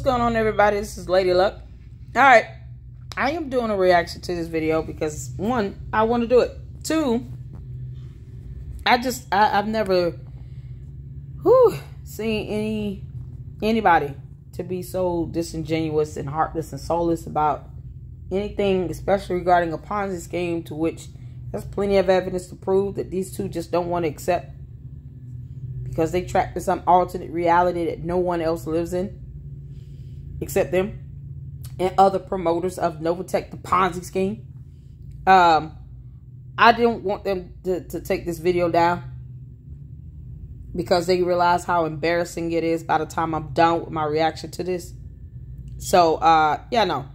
going on, everybody? This is Lady Luck. All right, I am doing a reaction to this video because one, I want to do it. Two, I've never seen anybody to be so disingenuous and heartless and soulless about anything, especially regarding a Ponzi scheme, to which there's plenty of evidence to prove that these two just don't want to accept because they trapped in some alternate reality that no one else lives in except them and other promoters of NovaTech, the Ponzi scheme. I didn't want them to take this video down because they realize how embarrassing it is by the time I'm done with my reaction to this. So, yeah, no.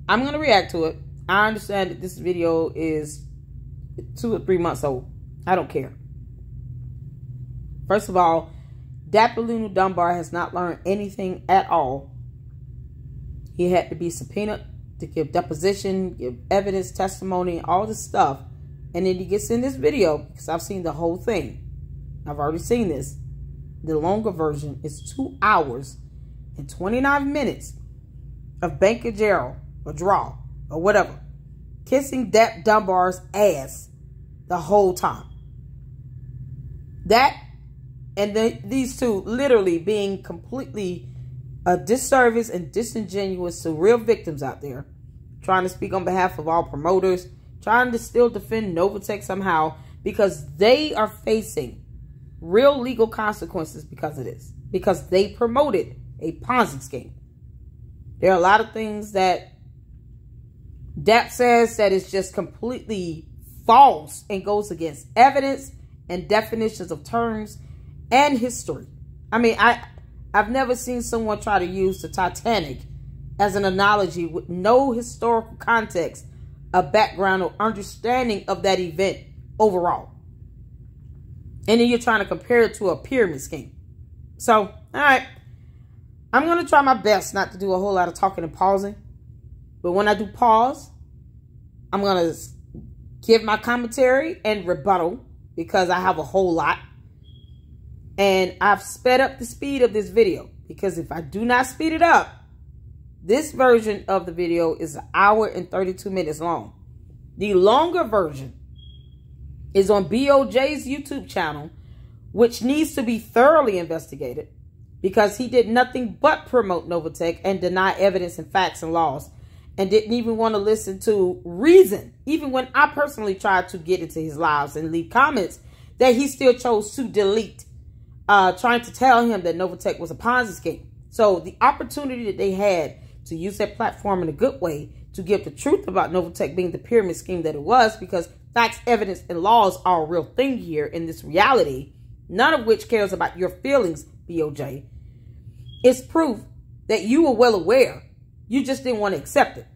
I'm going to react to it. I understand that this video is 2 or 3 months old. I don't care. First of all, Dapper Dunbar has not learned anything at all. He had to be subpoenaed to give deposition, give evidence, testimony, all this stuff. And then he gets in this video, because I've seen the whole thing. I've already seen this. The longer version is 2 hours and 29 minutes of Banker Gerald, or Draw, or whatever, kissing Dap Dunbar's ass the whole time. That and these two literally being completely a disservice and disingenuous to real victims out there, trying to speak on behalf of all promoters, trying to still defend NovaTech somehow, because they are facing real legal consequences because of this, because they promoted a Ponzi scheme. There are a lot of things that Dap says that is just completely false and goes against evidence and definitions of terms and history. I mean, I've never seen someone try to use the Titanic as an analogy with no historical context, a background or understanding of that event overall. And then you're trying to compare it to a pyramid scheme. So, all right. I'm going to try my best not to do a whole lot of talking and pausing. But when I do pause, I'm going to give my commentary and rebuttal because I have a whole lot. And I've sped up the speed of this video because if I do not speed it up, this version of the video is 1 hour and 32 minutes long. The longer version is on BOJ's YouTube channel, which needs to be thoroughly investigated because he did nothing but promote NovaTech and deny evidence and facts and laws, and didn't even want to listen to reason. Even when I personally tried to get into his lives and leave comments, that he still chose to delete, trying to tell him that NovaTech was a Ponzi scheme. So the opportunity that they had to use that platform in a good way to give the truth about NovaTech being the pyramid scheme that it was, because facts, evidence, and laws are a real thing here in this reality, none of which cares about your feelings, BOJ. It's proof that you were well aware. You just didn't want to accept it.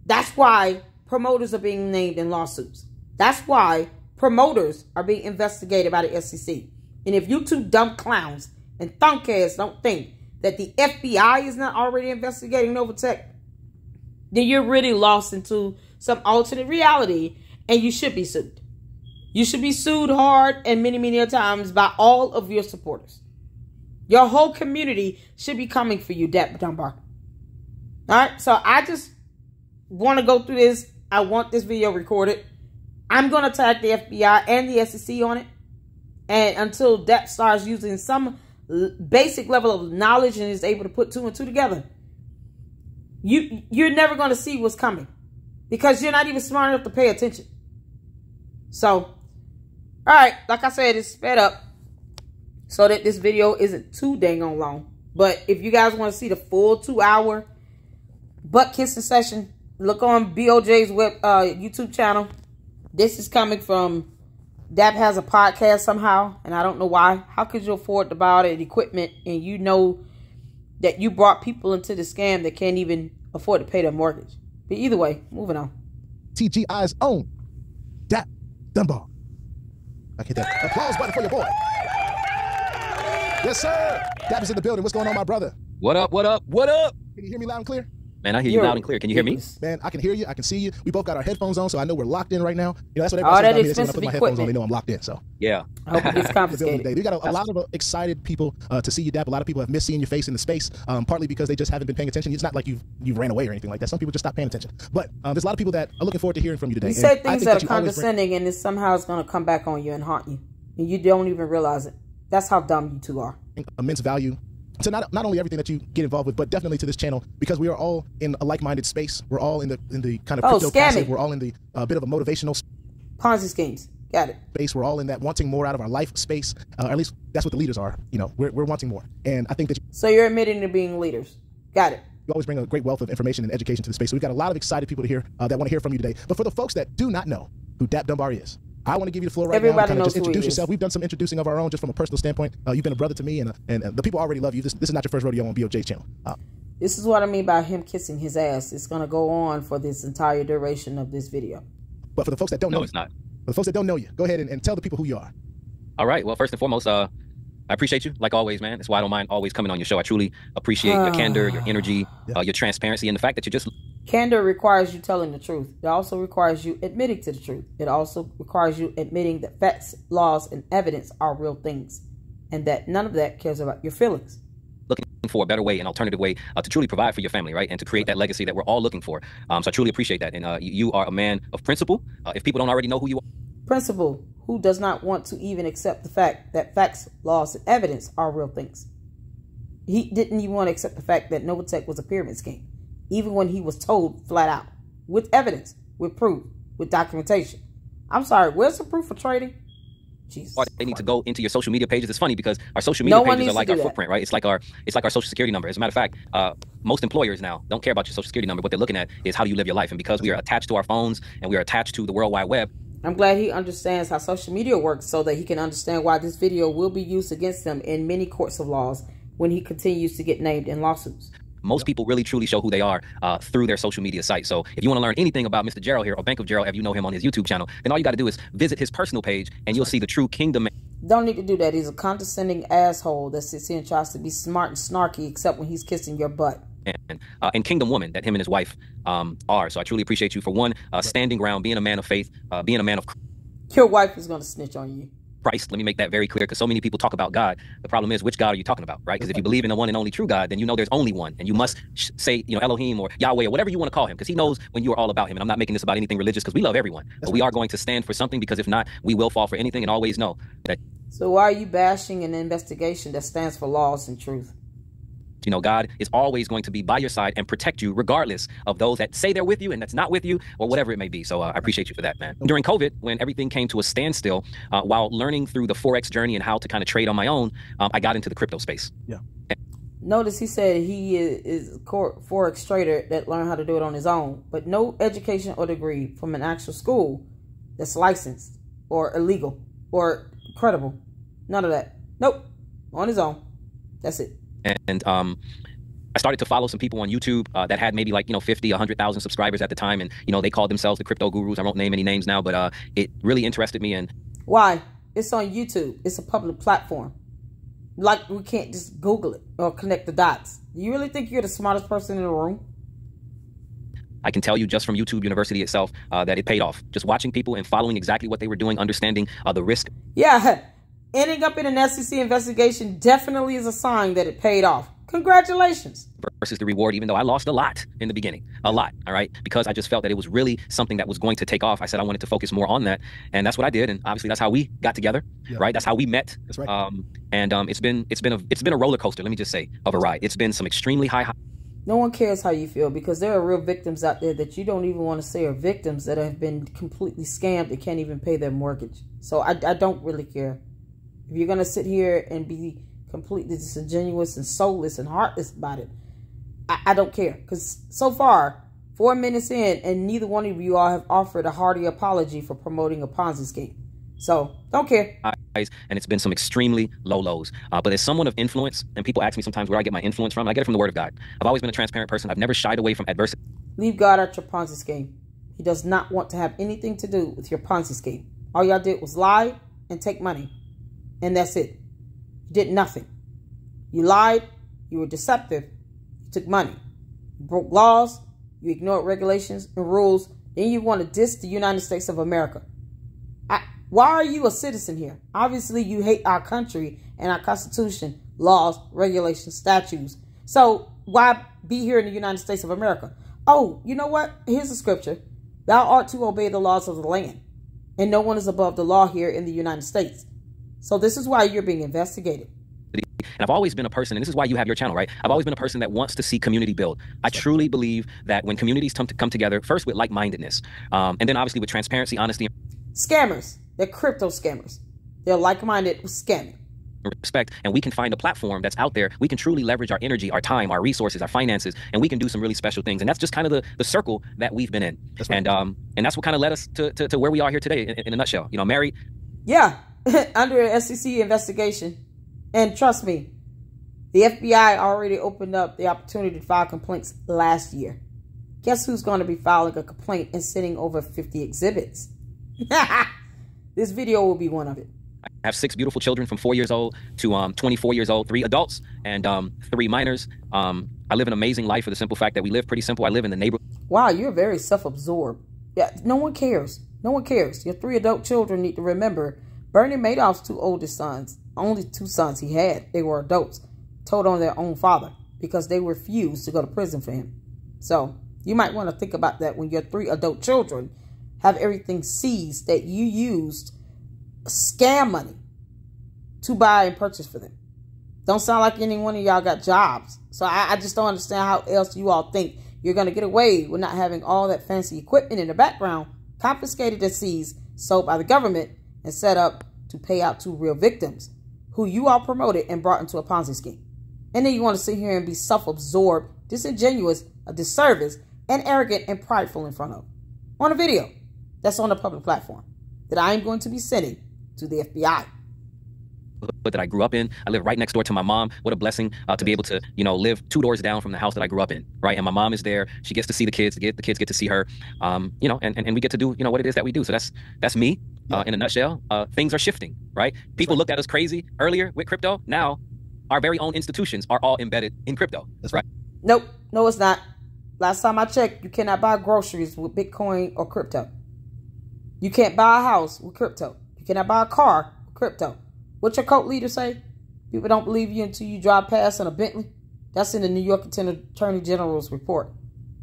That's why promoters are being named in lawsuits. That's why promoters are being investigated by the SEC. And if you two dumb clowns and thunkheads don't think that the FBI is not already investigating NovaTech, then you're really lost into some alternate reality and you should be sued. You should be sued hard and many, many times by all of your supporters. Your whole community should be coming for you, Dap Dunbar. All right, so I just want to go through this. I want this video recorded. I'm going to tag the FBI and the SEC on it. And until Dap starts using some basic level of knowledge and is able to put 2 and 2 together, you're never going to see what's coming because you're not even smart enough to pay attention. So, all right, like I said, it's sped up so that this video isn't too dang on long. But if you guys want to see the full 2-hour butt kissing session, look on BOJ's YouTube channel. This is coming from Dap has a podcast somehow, and I don't know why. How could you afford to buy all that equipment and you know that you brought people into the scam that can't even afford to pay their mortgage? But either way, moving on. TGI's own Dap Dunbar. I hit that applause button for your boy. Yes, sir. Dap is in the building. What's going on, my brother? What up, what up, what up? Can you hear me loud and clear? Man, I hear you loud and clear. Can you hear me? Man, I can hear you. I can see you. We both got our headphones on, so I know we're locked in right now. You know, that's what All everybody that says about me. They say when I put my headphones on, they know I'm locked in. So yeah, I hope it gets confiscated. We got a lot of excited people to see you, Dap. A lot of people have missed seeing your face in the space, partly because they just haven't been paying attention. It's not like you've ran away or anything like that. Some people just stopped paying attention. But there's a lot of people that are looking forward to hearing from you today. You say things that are condescending, and it somehow is going to come back on you and haunt you, and you don't even realize it. That's how dumb you two are. Immense value to not only everything that you get involved with, but definitely to this channel, because we are all in a like-minded space. We're all in the kind of crypto passive. We're all in the bit of a motivational Ponzi schemes. Got it. Space. We're all in that wanting more out of our life space. Or at least that's what the leaders are. You know, we're wanting more, and I think that. So you're admitting to being leaders. Got it. You always bring a great wealth of information and education to the space. So we've got a lot of excited people to hear that want to hear from you today. But for the folks that do not know who Dap Dunbar is, I want to give you the floor right now. Kind of just introduce yourself. We've done some introducing of our own, just from a personal standpoint. You've been a brother to me, and the people already love you. This is not your first rodeo on BOJ's channel. This is what I mean by him kissing his ass. It's going to go on for this entire duration of this video. But for the folks that don't know, it's not. For the folks that don't know you, go ahead and tell the people who you are. All right. Well, first and foremost, I appreciate you, like always, man. That's why I don't mind always coming on your show. I truly appreciate your candor, your energy, your transparency, and the fact that you just... Candor requires you telling the truth. It also requires you admitting to the truth. It also requires you admitting that facts, laws, and evidence are real things, and that none of that cares about your feelings. Looking for a better way, an alternative way to truly provide for your family, right? And to create that legacy that we're all looking for. So I truly appreciate that. And you are a man of principle. If people don't already know who you are. Principle, who does not want to even accept the fact that facts, laws, and evidence are real things. He didn't even want to accept the fact that NovaTech was a pyramid scheme, even when he was told flat out, with evidence, with proof, with documentation. I'm sorry, where's the proof for trading? Jesus. They need to go into your social media pages. It's funny because our social media pages are like our footprint, right? It's like our social security number. As a matter of fact, most employers now don't care about your social security number. What they're looking at is how do you live your life. And because we are attached to our phones and we are attached to the World Wide Web. I'm glad he understands how social media works so that he can understand why this video will be used against him in many courts of laws when he continues to get named in lawsuits. Most people really truly show who they are through their social media site. So if you want to learn anything about Mr. Gerald here, or Bank of Gerald, if you know him on his YouTube channel, then all you got to do is visit his personal page and you'll see the true kingdom. Don't need to do that. He's a condescending asshole that sits here and tries to be smart and snarky, except when he's kissing your butt. And kingdom woman that him and his wife are. So I truly appreciate you for one, standing ground, being a man of faith, being a man of... Your wife is going to snitch on you. Christ. Let me make that very clear, because so many people talk about God. The problem is, which God are you talking about, right? Because if you believe in the one and only true God, then you know there's only one, and you must say, you know, Elohim or Yahweh or whatever you want to call him, because he knows when you are all about him. And I'm not making this about anything religious, because we love everyone, but we are going to stand for something, because if not, we will fall for anything, and always know that. So why are you bashing an investigation that stands for laws and truth? You know, God is always going to be by your side and protect you regardless of those that say they're with you and that's not with you, or whatever it may be. So I appreciate you for that, man. During COVID, when everything came to a standstill, while learning through the Forex journey and how to kind of trade on my own, I got into the crypto space. Yeah. Notice he said he is a Forex trader that learned how to do it on his own, but no education or degree from an actual school that's licensed or illegal or credible. None of that. Nope. On his own. That's it. And I started to follow some people on YouTube that had maybe like, 50, 100,000 subscribers at the time. And, they called themselves the crypto gurus. I won't name any names now, but it really interested me. And why? It's on YouTube. It's a public platform. Like, we can't just Google it or connect the dots. Do you really think you're the smartest person in the room? I can tell you just from YouTube University itself that it paid off. Just watching people and following exactly what they were doing, understanding the risk. Yeah. Ending up in an SEC investigation definitely is a sign that it paid off. Congratulations. Versus the reward, even though I lost a lot in the beginning. A lot, all right? Because I just felt that it was really something that was going to take off. I said I wanted to focus more on that. And that's what I did. And obviously that's how we got together, right? That's how we met. That's right. It's been a roller coaster, let me just say, of a ride. It's been some extremely high. No one cares how you feel, because there are real victims out there that you don't even want to say are victims that have been completely scammed and can't even pay their mortgage. So I don't really care. If you're going to sit here and be completely disingenuous and soulless and heartless about it, I don't care. Because so far, 4 minutes in, and neither one of you all have offered a hearty apology for promoting a Ponzi scheme. So, don't care. And it's been some extremely low lows. But as someone of influence, and people ask me sometimes where I get my influence from, I get it from the Word of God. I've always been a transparent person. I've never shied away from adversity. Leave God out your Ponzi scheme. He does not want to have anything to do with your Ponzi scheme. All y'all did was lie and take money. And that's it. You did nothing. You lied. You were deceptive. You took money. You broke laws, you ignored regulations and rules, then you want to diss the United States of America. Why are you a citizen here? Obviously, you hate our country and our Constitution, laws, regulations, statutes. So why be here in the United States of America? Oh, you know what? Here's a scripture. Thou art to obey the laws of the land, and no one is above the law here in the United States. So this is why you're being investigated. And I've always been a person, and this is why you have your channel, right? I've always been a person that wants to see community build. I truly believe that when communities come together, first with like-mindedness, and then obviously with transparency, honesty. Scammers. They're crypto scammers. They're like-minded with scamming. Respect, and we can find a platform that's out there. We can truly leverage our energy, our time, our resources, our finances, and we can do some really special things. And that's just kind of the circle that we've been in. That's right. And that's what kind of led us to where we are here today in a nutshell. You know, Mary. Yeah, under an SEC investigation. And trust me, the FBI already opened up the opportunity to file complaints last year. Guess who's going to be filing a complaint and sending over 50 exhibits? This video will be one of it. I have 6 beautiful children from 4 years old to 24 years old, 3 adults and 3 minors. I live an amazing life for the simple fact that we live pretty simple. I live in the neighborhood. Wow, you're very self-absorbed. Yeah, no one cares. No one cares. Your 3 adult children need to remember Bernie Madoff's 2 oldest sons, only 2 sons he had, they were adults, told on their own father because they refused to go to prison for him. So you might want to think about that when your 3 adult children have everything seized that you used scam money to buy and purchase for them. Don't sound like any one of y'all got jobs. So I just don't understand how else you all think you're going to get away with not having all that fancy equipment in the background confiscated and seized, sold by the government, and set up to pay out to real victims who you all promoted and brought into a Ponzi scheme. And then you want to sit here and be self-absorbed, disingenuous, a disservice, and arrogant and prideful in front of on a video that's on a public platform that I am going to be sending to the FBI. That I grew up in. I live right next door to my mom. What a blessing to be able to, you know, live 2 doors down from the house that I grew up in, right? And my mom is there. She gets to see the kids. The kids get to see her, you know, and we get to do, you know, what it is that we do. So that's me in a nutshell. Things are shifting, right? People looked at us crazy earlier with crypto. Now, our very own institutions are all embedded in crypto. That's right. Nope. No, it's not. Last time I checked, you cannot buy groceries with Bitcoin or crypto. You can't buy a house with crypto. You cannot buy a car with crypto. What your cult leader say? People don't believe you until you drive past in a Bentley. That's in the New York Attorney General's report.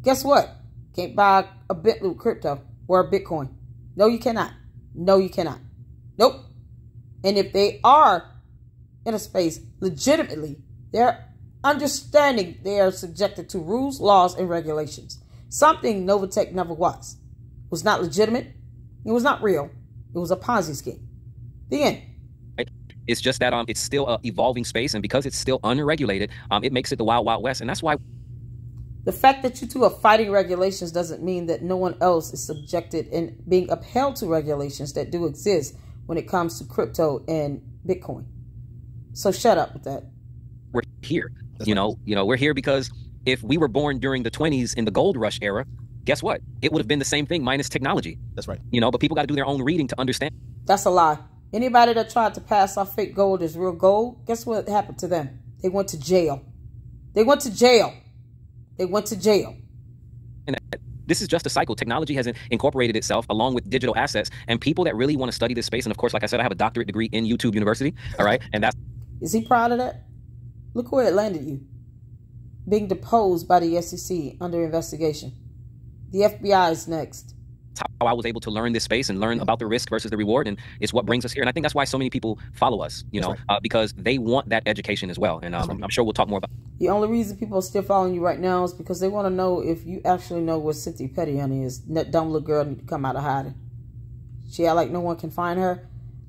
Guess what? Can't buy a Bentley with crypto or a Bitcoin. No, you cannot. No, you cannot. Nope. And if they are in a space legitimately, they're understanding they are subjected to rules, laws, and regulations. Something NovaTech never was. It was not legitimate. It was not real. It was a Ponzi scheme. The end. It's just that it's still an evolving space, and because it's still unregulated, it makes it the wild, wild west, and that's why. The fact that you two are fighting regulations doesn't mean that no one else is subjected and being upheld to regulations that do exist when it comes to crypto and Bitcoin. So shut up with that. We're here. You know, we're here because if we were born during the 20s in the gold rush era, guess what? It would have been the same thing minus technology. That's right. You know, but people got to do their own reading to understand. That's a lie. Anybody that tried to pass off fake gold as real gold, guess what happened to them? They went to jail. They went to jail. They went to jail. And this is just a cycle. Technology has incorporated itself along with digital assets, and people that really want to study this space. And of course, like I said, I have a doctorate degree in YouTube University. All right. And that's. Is he proud of that? Look where it landed you. Being deposed by the SEC under investigation. The FBI is next. How I was able to learn this space and learn about the risk versus the reward, and it's what brings us here. And I think that's why so many people follow us, you know, because they want that education as well. And I'm sure we'll talk more about. The only reason people are still following you right now is because they want to know if you actually know where Cynthia Pettyhoney is. That dumb little girl need to come out of hiding. She act like no one can find her.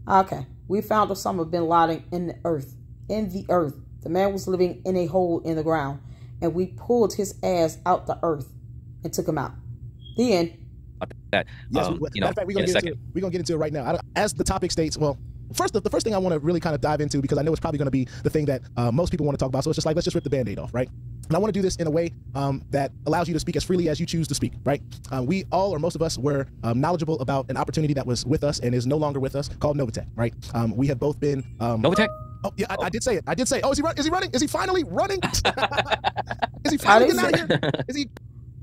Okay, we found Osama bin Laden in the earth. In the earth, the man was living in a hole in the ground, and we pulled his ass out the earth and took him out. The end. That, yes, you know, in fact, we're gonna get into it right now. As the topic states, well, the first thing I want to really kind of dive into, because I know it's probably going to be the thing that most people want to talk about. So it's just like, let's just rip the Band-Aid off, right? And I want to do this in a way that allows you to speak as freely as you choose to speak, right? We all, or most of us, were knowledgeable about an opportunity that was with us and is no longer with us, called NovaTech, right? We have both been NovaTech. Oh yeah, I did say it. I did say. Oh, is he running? Is he finally running? Is he finally getting out of here? Is he?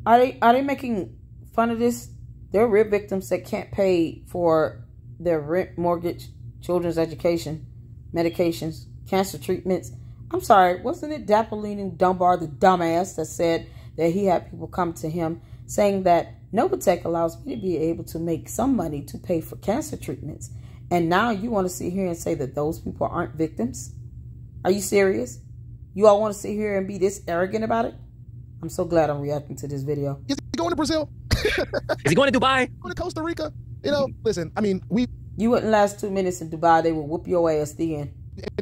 Are they making fun of this? They're real victims that can't pay for their rent, mortgage, children's education, medications, cancer treatments. I'm sorry, wasn't it Dapolino Dunbar, the dumbass, that said that he had people come to him saying that NovaTech allows me to be able to make some money to pay for cancer treatments. And now you want to sit here and say that those people aren't victims? Are you serious? You all want to sit here and be this arrogant about it? I'm so glad I'm reacting to this video. Is he going to Brazil? Is he going to Dubai? Going to Costa Rica? You know, listen, I mean, you wouldn't last 2 minutes in Dubai. They would whoop your ass then.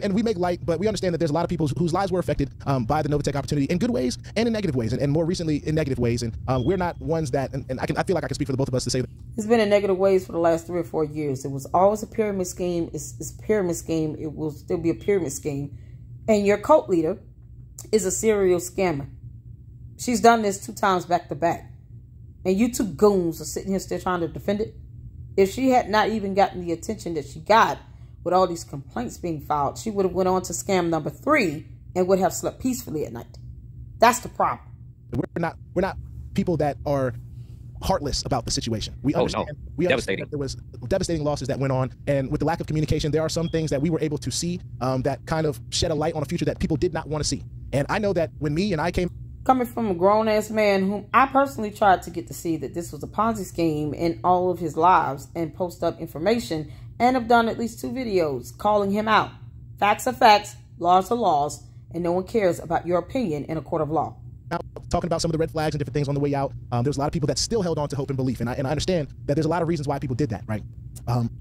And we make light, but we understand that there's a lot of people whose lives were affected by the NovaTech opportunity in good ways and in negative ways, and more recently in negative ways. And we're not ones that, and I feel like I can speak for the both of us to say that. It's been in negative ways for the last 3 or 4 years. It was always a pyramid scheme. It's a pyramid scheme. It will still be a pyramid scheme. And your cult leader is a serial scammer. She's done this 2 times back to back. And you 2 goons are sitting here still trying to defend it. If she had not even gotten the attention that she got with all these complaints being filed, she would have went on to scam number 3 and would have slept peacefully at night. That's the problem. We're not people that are heartless about the situation. We understand. We understand that there was devastating losses that went on, and with the lack of communication, there are some things that we were able to see that kind of shed a light on a future that people did not want to see. And I know that when me and I came... Coming from a grown-ass man whom I personally tried to get to see that this was a Ponzi scheme in all of his lives and post up information, and have done at least 2 videos calling him out. Facts are facts, laws are laws, and no one cares about your opinion in a court of law. Now, talking about some of the red flags and different things on the way out, there's a lot of people that still held on to hope and belief, and I understand that there's a lot of reasons why people did that, right?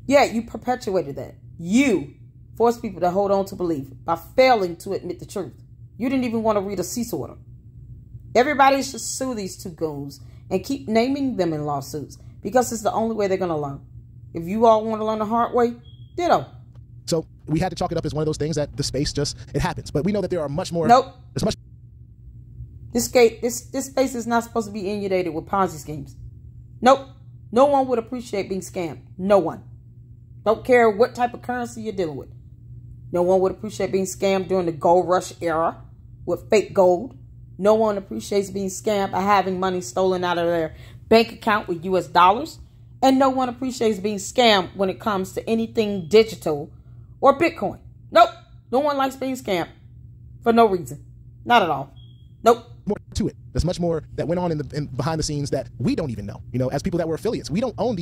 Yeah, you perpetuated that. You forced people to hold on to belief by failing to admit the truth. You didn't even want to read a cease order. Everybody should sue these 2 goons and keep naming them in lawsuits because it's the only way they're going to learn. If you all want to learn the hard way, ditto. So we had to chalk it up as one of those things that the space just, it happens. But we know that there are much more. Nope. There's much. This space is not supposed to be inundated with Ponzi schemes. Nope. No one would appreciate being scammed. No one. Don't care what type of currency you're dealing with. No one would appreciate being scammed during the gold rush era with fake gold. No one appreciates being scammed by having money stolen out of their bank account with US dollars. And no one appreciates being scammed when it comes to anything digital or Bitcoin. Nope. No one likes being scammed for no reason. Not at all. Nope. More to it. There's much more that went on in behind the scenes that we don't even know. You know, as people that were affiliates, we don't own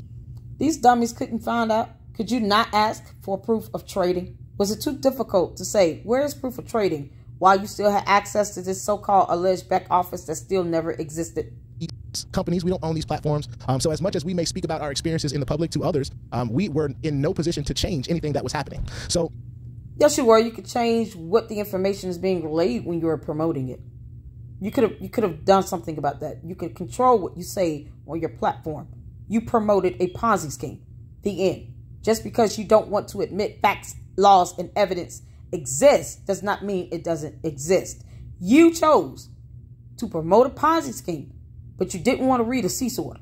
these dummies couldn't find out. Could you not ask for proof of trading? Was it too difficult to say, where's proof of trading, while you still had access to this so-called alleged back office that still never existed? Companies, we don't own these platforms. So as much as we may speak about our experiences in the public to others, we were in no position to change anything that was happening. So yes, you were. You could change what the information is being relayed when you were promoting it. You could have done something about that. You could control what you say on your platform. You promoted a Ponzi scheme. The end. Just because you don't want to admit facts, laws, and evidence exist does not mean it doesn't exist. You chose to promote a Ponzi scheme, but you didn't want to read a cease order.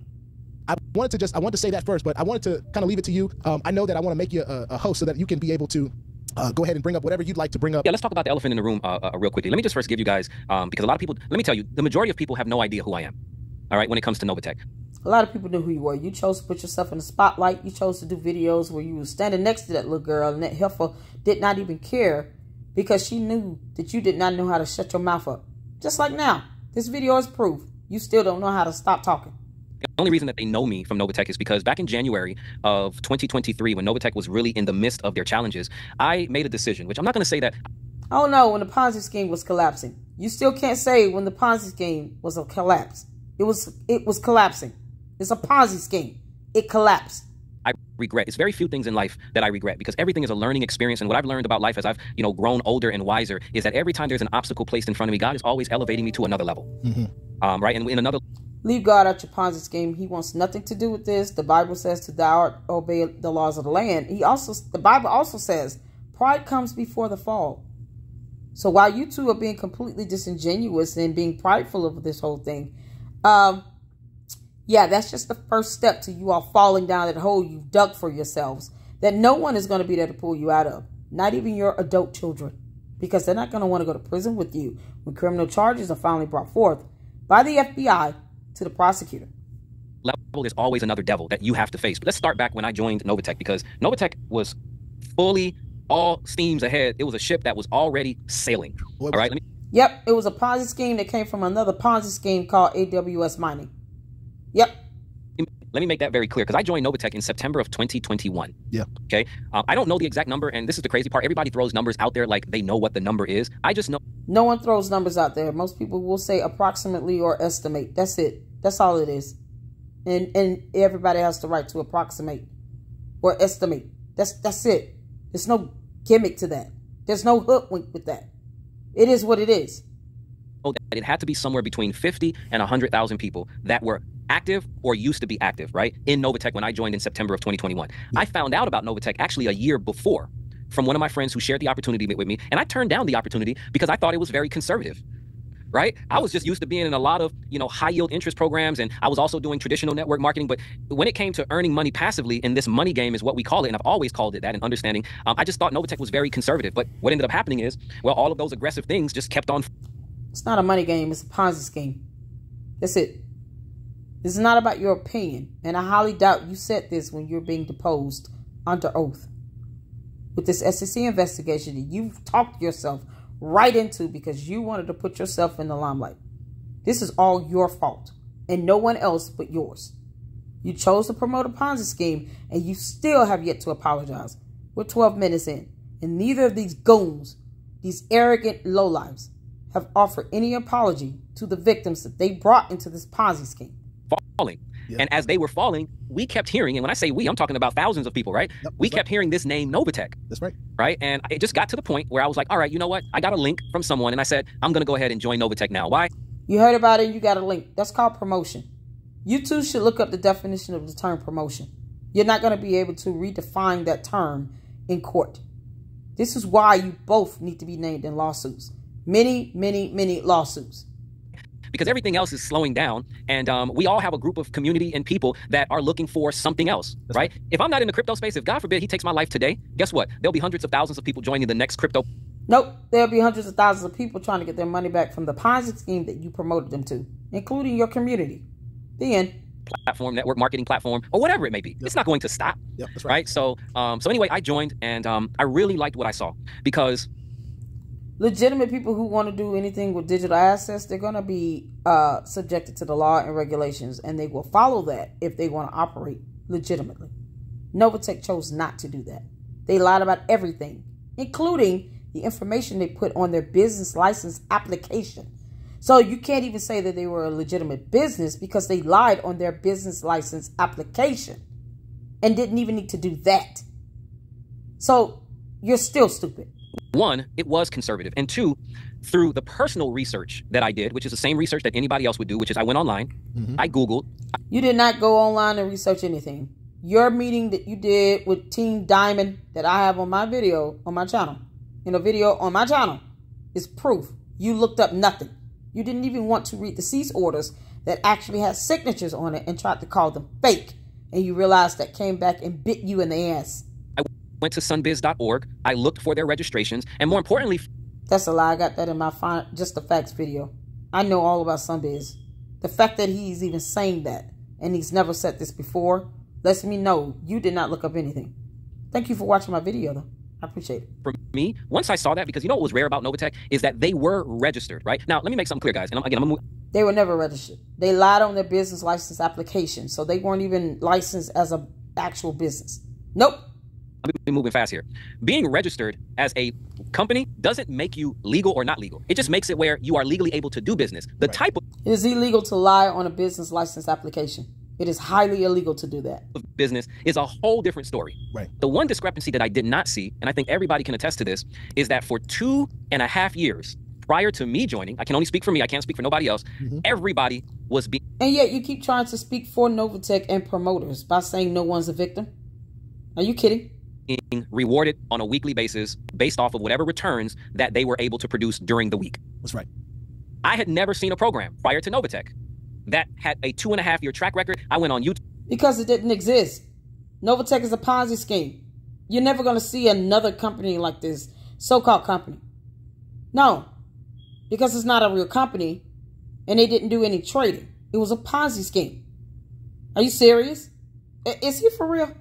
I wanted to say that first, but I wanted to kind of leave it to you. I know that I want to make you a host so that you can be able to go ahead and bring up whatever you'd like to bring up. Yeah, let's talk about the elephant in the room real quickly. Let me just first give you guys, because a lot of people, let me tell you, the majority of people have no idea who I am, all right, when it comes to NovaTech. A lot of people knew who you were. You chose to put yourself in the spotlight. You chose to do videos where you were standing next to that little girl, and that heifer did not even care because she knew that you did not know how to shut your mouth up. Just like now. This video is proof. You still don't know how to stop talking. The only reason that they know me from NovaTech is because back in January of 2023, when NovaTech was really in the midst of their challenges, I made a decision, which I'm not going to say that. Oh no, when the Ponzi scheme was collapsing. You still can't say when the Ponzi scheme was a collapse. It was collapsing. It's a Ponzi scheme. It collapsed. I regret. It's very few things in life that I regret because everything is a learning experience. And what I've learned about life as I've, grown older and wiser is that every time there's an obstacle placed in front of me, God is always elevating me to another level. Mm-hmm. Right? And in another... Leave God out your Ponzi scheme. He wants nothing to do with this. The Bible says to thou obey the laws of the land. The Bible also says pride comes before the fall. So while you two are being completely disingenuous and being prideful of this whole thing, yeah, that's just the first step to you all falling down that hole you've dug for yourselves that no one is going to be there to pull you out of. Not even your adult children. because they're not going to want to go to prison with you when criminal charges are finally brought forth by the FBI to the prosecutor. Level is always another devil that you have to face. But let's start back when I joined NovaTech, because NovaTech was fully all steams ahead. It was a ship that was already sailing. All right. Yep. It was a Ponzi scheme that came from another Ponzi scheme called AWS mining. Yep. Let me make that very clear, because I joined NovaTech in September of 2021. Yeah. Okay. I don't know the exact number, and this is the crazy part. Everybody throws numbers out there like they know what the number is. I just know. No one throws numbers out there. Most people will say approximately or estimate. That's it. That's all it is. And everybody has the right to approximate or estimate. That's it. There's no gimmick to that. There's no hook with that. It is what it is. It had to be somewhere between 50 and 100,000 people that were active or used to be active, right, in NovaTech when I joined in September of 2021. I found out about NovaTech actually a year before from one of my friends who shared the opportunity with me, and I turned down the opportunity because I thought it was very conservative. Right? I was just used to being in a lot of, high yield interest programs, and I was also doing traditional network marketing. But when it came to earning money passively in this money game is what we call it, and I've always called it that in understanding, I just thought NovaTech was very conservative. But what ended up happening is, well, all of those aggressive things just kept on. It's not a money game. It's a Ponzi scheme. That's it. This is not about your opinion. And I highly doubt you said this when you're being deposed under oath. With this SEC investigation that you've talked yourself right into because you wanted to put yourself in the limelight. This is all your fault and no one else but yours. You chose to promote a Ponzi scheme and you still have yet to apologize. We're 12 minutes in and neither of these goons, these arrogant lowlifes, have offered any apology to the victims that they brought into this Ponzi scheme. Falling. Yeah. And as they were falling, we kept hearing, and when I say we, I'm talking about thousands of people, right? Yep, we kept hearing this name NovaTech. That's right. Right? And it just got to the point where I was like, all right, you know what? I got a link from someone, and I said, I'm going to go ahead and join NovaTech now. Why? You heard about it, and you got a link. That's called promotion. You too should look up the definition of the term promotion. You're not going to be able to redefine that term in court. This is why you both need to be named in lawsuits. Many, many, many lawsuits. Because everything else is slowing down, and we all have a group of community and people that are looking for something else, right? If I'm not in the crypto space, if God forbid he takes my life today, guess what? There'll be hundreds of thousands of people joining the next crypto. Nope. There'll be hundreds of thousands of people trying to get their money back from the Ponzi scheme that you promoted them to, including your community. The end. Platform, network marketing platform, or whatever it may be. Yep. It's not going to stop, yep, that's right? So anyway, I joined, and I really liked what I saw, because legitimate people who want to do anything with digital assets, they're going to be subjected to the law and regulations, and they will follow that if they want to operate legitimately. NovaTech chose not to do that. They lied about everything, including the information they put on their business license application. So you can't even say that they were a legitimate business because they lied on their business license application and didn't even need to do that. So you're still stupid. One, it was conservative. And two, through the personal research that I did, which is the same research that anybody else would do, which is I went online, I Googled. You did not go online and research anything. Your meeting that you did with Team Diamond that I have on my video on my channel, is proof. You looked up nothing. You didn't even want to read the cease orders that actually had signatures on it and tried to call them fake. And you realized that came back and bit you in the ass. Went to sunbiz.org. I looked for their registrations, and more importantly, that's a lie. I got that in my Just the Facts video. I know all about Sunbiz. The fact that he's even saying that and he's never said this before lets me know you did not look up anything. Thank you for watching my video, though. I appreciate it. For me, once I saw that, because you know what was rare about NovaTech is that they were registered, right? Now, let me make something clear, guys. And I'm gonna move. They were never registered. They lied on their business license application, so they weren't even licensed as an actual business. Nope. I'm moving fast here. Being registered as a company doesn't make you legal or not legal. It just makes it where you are legally able to do business. The type of it is illegal to lie on a business license application. It is highly illegal to do that. Business is a whole different story. Right. The one discrepancy that I did not see, and I think everybody can attest to this, is that for 2.5 years prior to me joining, I can only speak for me, I can't speak for nobody else, everybody was being... And yet you keep trying to speak for NovaTech and promoters by saying no one's a victim. Are you kidding? Being rewarded on a weekly basis based off of whatever returns that they were able to produce during the week. That's right. I had never seen a program prior to NovaTech that had a 2.5 year track record. I went on YouTube. Because it didn't exist. NovaTech is a Ponzi scheme. You're never going to see another company like this, so-called company. No, because it's not a real company and they didn't do any trading. It was a Ponzi scheme. Are you serious? Is he for real?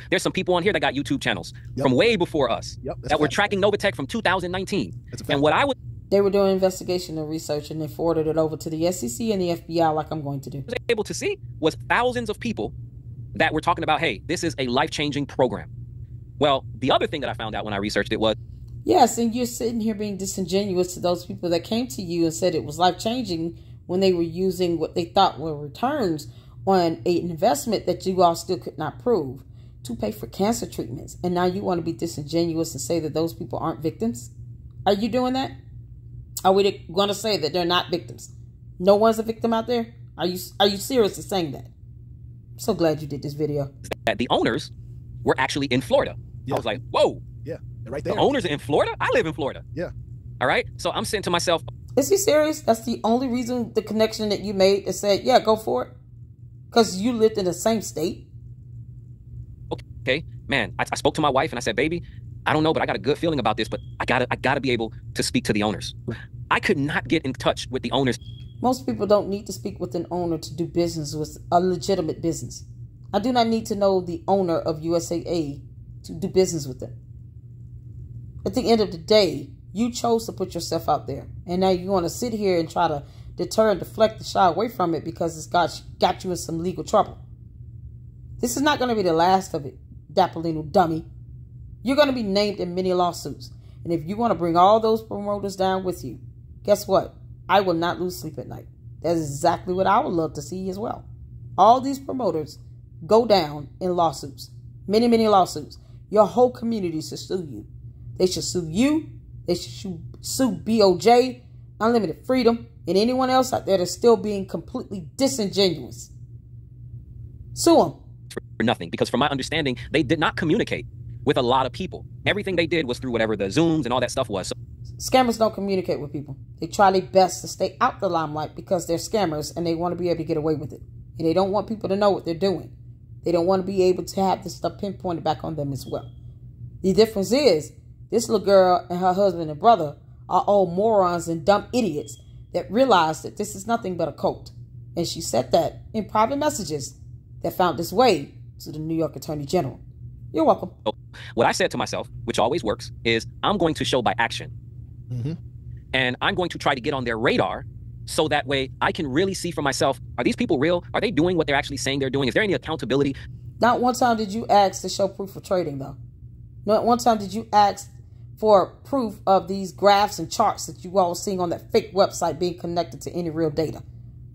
There's some people on here that got YouTube channels from way before us that were tracking NovaTech from 2019. And what I would... They were doing investigation and research, and they forwarded it over to the SEC and the FBI like I'm going to do. Was able to see was thousands of people that were talking about, hey, this is a life-changing program. Well, the other thing that I found out when I researched it was... Yes, and you're sitting here being disingenuous to those people that came to you and said it was life-changing when they were using what they thought were returns on an investment that you all still could not prove to pay for cancer treatments. And now you want to be disingenuous and say that those people aren't victims? Are you doing that? Are we going to say that they're not victims? No one's a victim out there? Are you seriously saying that? I'm so glad you did this video. That the owners were actually in Florida. I was like, whoa. Yeah, they're right there. The owners are in Florida? I live in Florida. Yeah. All right. So I'm saying to myself, is he serious? That's the only reason, the connection that you made that said, yeah, go for it? Because you lived in the same state? Okay, man, I spoke to my wife and I said, baby, I don't know, but I got a good feeling about this, but I gotta be able to speak to the owners. I could not get in touch with the owners. Most people don't need to speak with an owner to do business with a legitimate business. I do not need to know the owner of USAA to do business with them. At the end of the day, you chose to put yourself out there. And now you want to sit here and try to deter and deflect and shy away from it because it's got you in some legal trouble. This is not going to be the last of it, dapper little dummy. You're going to be named in many lawsuits. And if you want to bring all those promoters down with you, guess what? I will not lose sleep at night. That's exactly what I would love to see as well. All these promoters go down in lawsuits. Many, many lawsuits. Your whole community should sue you. They should sue you. They should sue BOJ, Unlimited Freedom, and anyone else out there that's still being completely disingenuous. Sue them. For nothing, because from my understanding, they did not communicate with a lot of people. Everything they did was through whatever the Zooms and all that stuff was. So scammers don't communicate with people. They try their best to stay out the limelight because they're scammers and they want to be able to get away with it. And they don't want people to know what they're doing. They don't want to be able to have this stuff pinpointed back on them as well. The difference is, this little girl and her husband and brother are old morons and dumb idiots that realize that this is nothing but a cult. And she said that in private messages that found its way to the New York Attorney General. You're welcome. What I said to myself, which always works, is I'm going to show by action. And I'm going to try to get on their radar so that way I can really see for myself, are these people real? Are they doing what they're actually saying they're doing? Is there any accountability? Not one time did you ask to show proof of trading, though. Not one time did you ask for proof of these graphs and charts that you all seeing on that fake website being connected to any real data.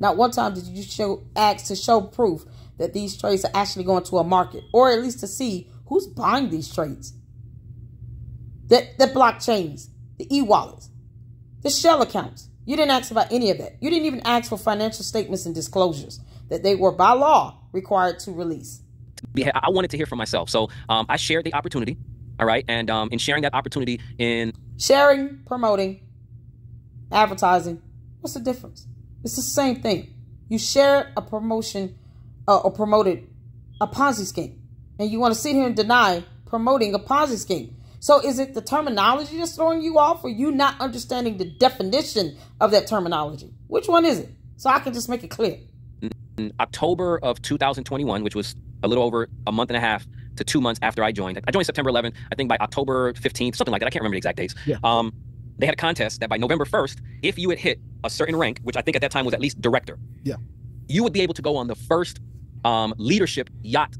Not one time did you ask to show proof that these trades are actually going to a market, or at least to see who's buying these trades. The blockchains, the e-wallets, the shell accounts. You didn't ask about any of that. You didn't even ask for financial statements and disclosures that they were by law required to release. I wanted to hear from myself. So I shared the opportunity. All right. And in sharing that opportunity in sharing, promoting, advertising, what's the difference? It's the same thing. You shared a promotion or promoted a Ponzi scheme. And you want to sit here and deny promoting a Ponzi scheme. So is it the terminology that's throwing you off, or you not understanding the definition of that terminology? Which one is it? So I can just make it clear. In October of 2021, which was a little over a month and a half to 2 months after I joined. I joined September 11th. I think by October 15th, something like that. I can't remember the exact dates. Yeah. They had a contest that by November 1st, if you had hit a certain rank, which I think at that time was at least director, you would be able to go on the first leadership yacht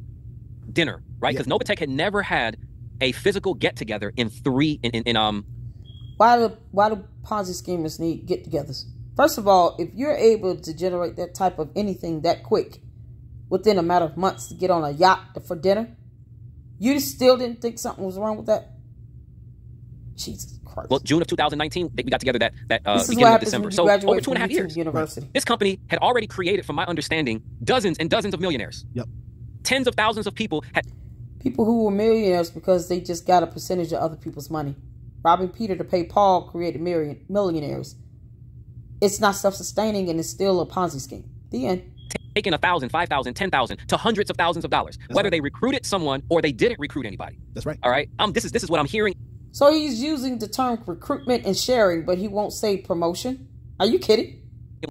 dinner, right? Because NovaTech had never had a physical get-together in Why do Ponzi schemers need get-togethers? First of all, if you're able to generate that type of anything that quick within a matter of months to get on a yacht for dinner, you still didn't think something was wrong with that? Jesus Christ. Well, June of 2019, we got together that beginning of December. So over 2.5 years. University. This company had already created, from my understanding, dozens and dozens of millionaires. Yep. Tens of thousands of people had... People who were millionaires because they just got a percentage of other people's money. Robbing Peter to pay Paul created millionaires. It's not self-sustaining and it's still a Ponzi scheme. The end. Taking 1,000, 5,000, 10,000 to hundreds of thousands of dollars, whether they recruited someone or they didn't recruit anybody. That's right. All right. This is what I'm hearing. So he's using the term recruitment and sharing, but he won't say promotion. Are you kidding?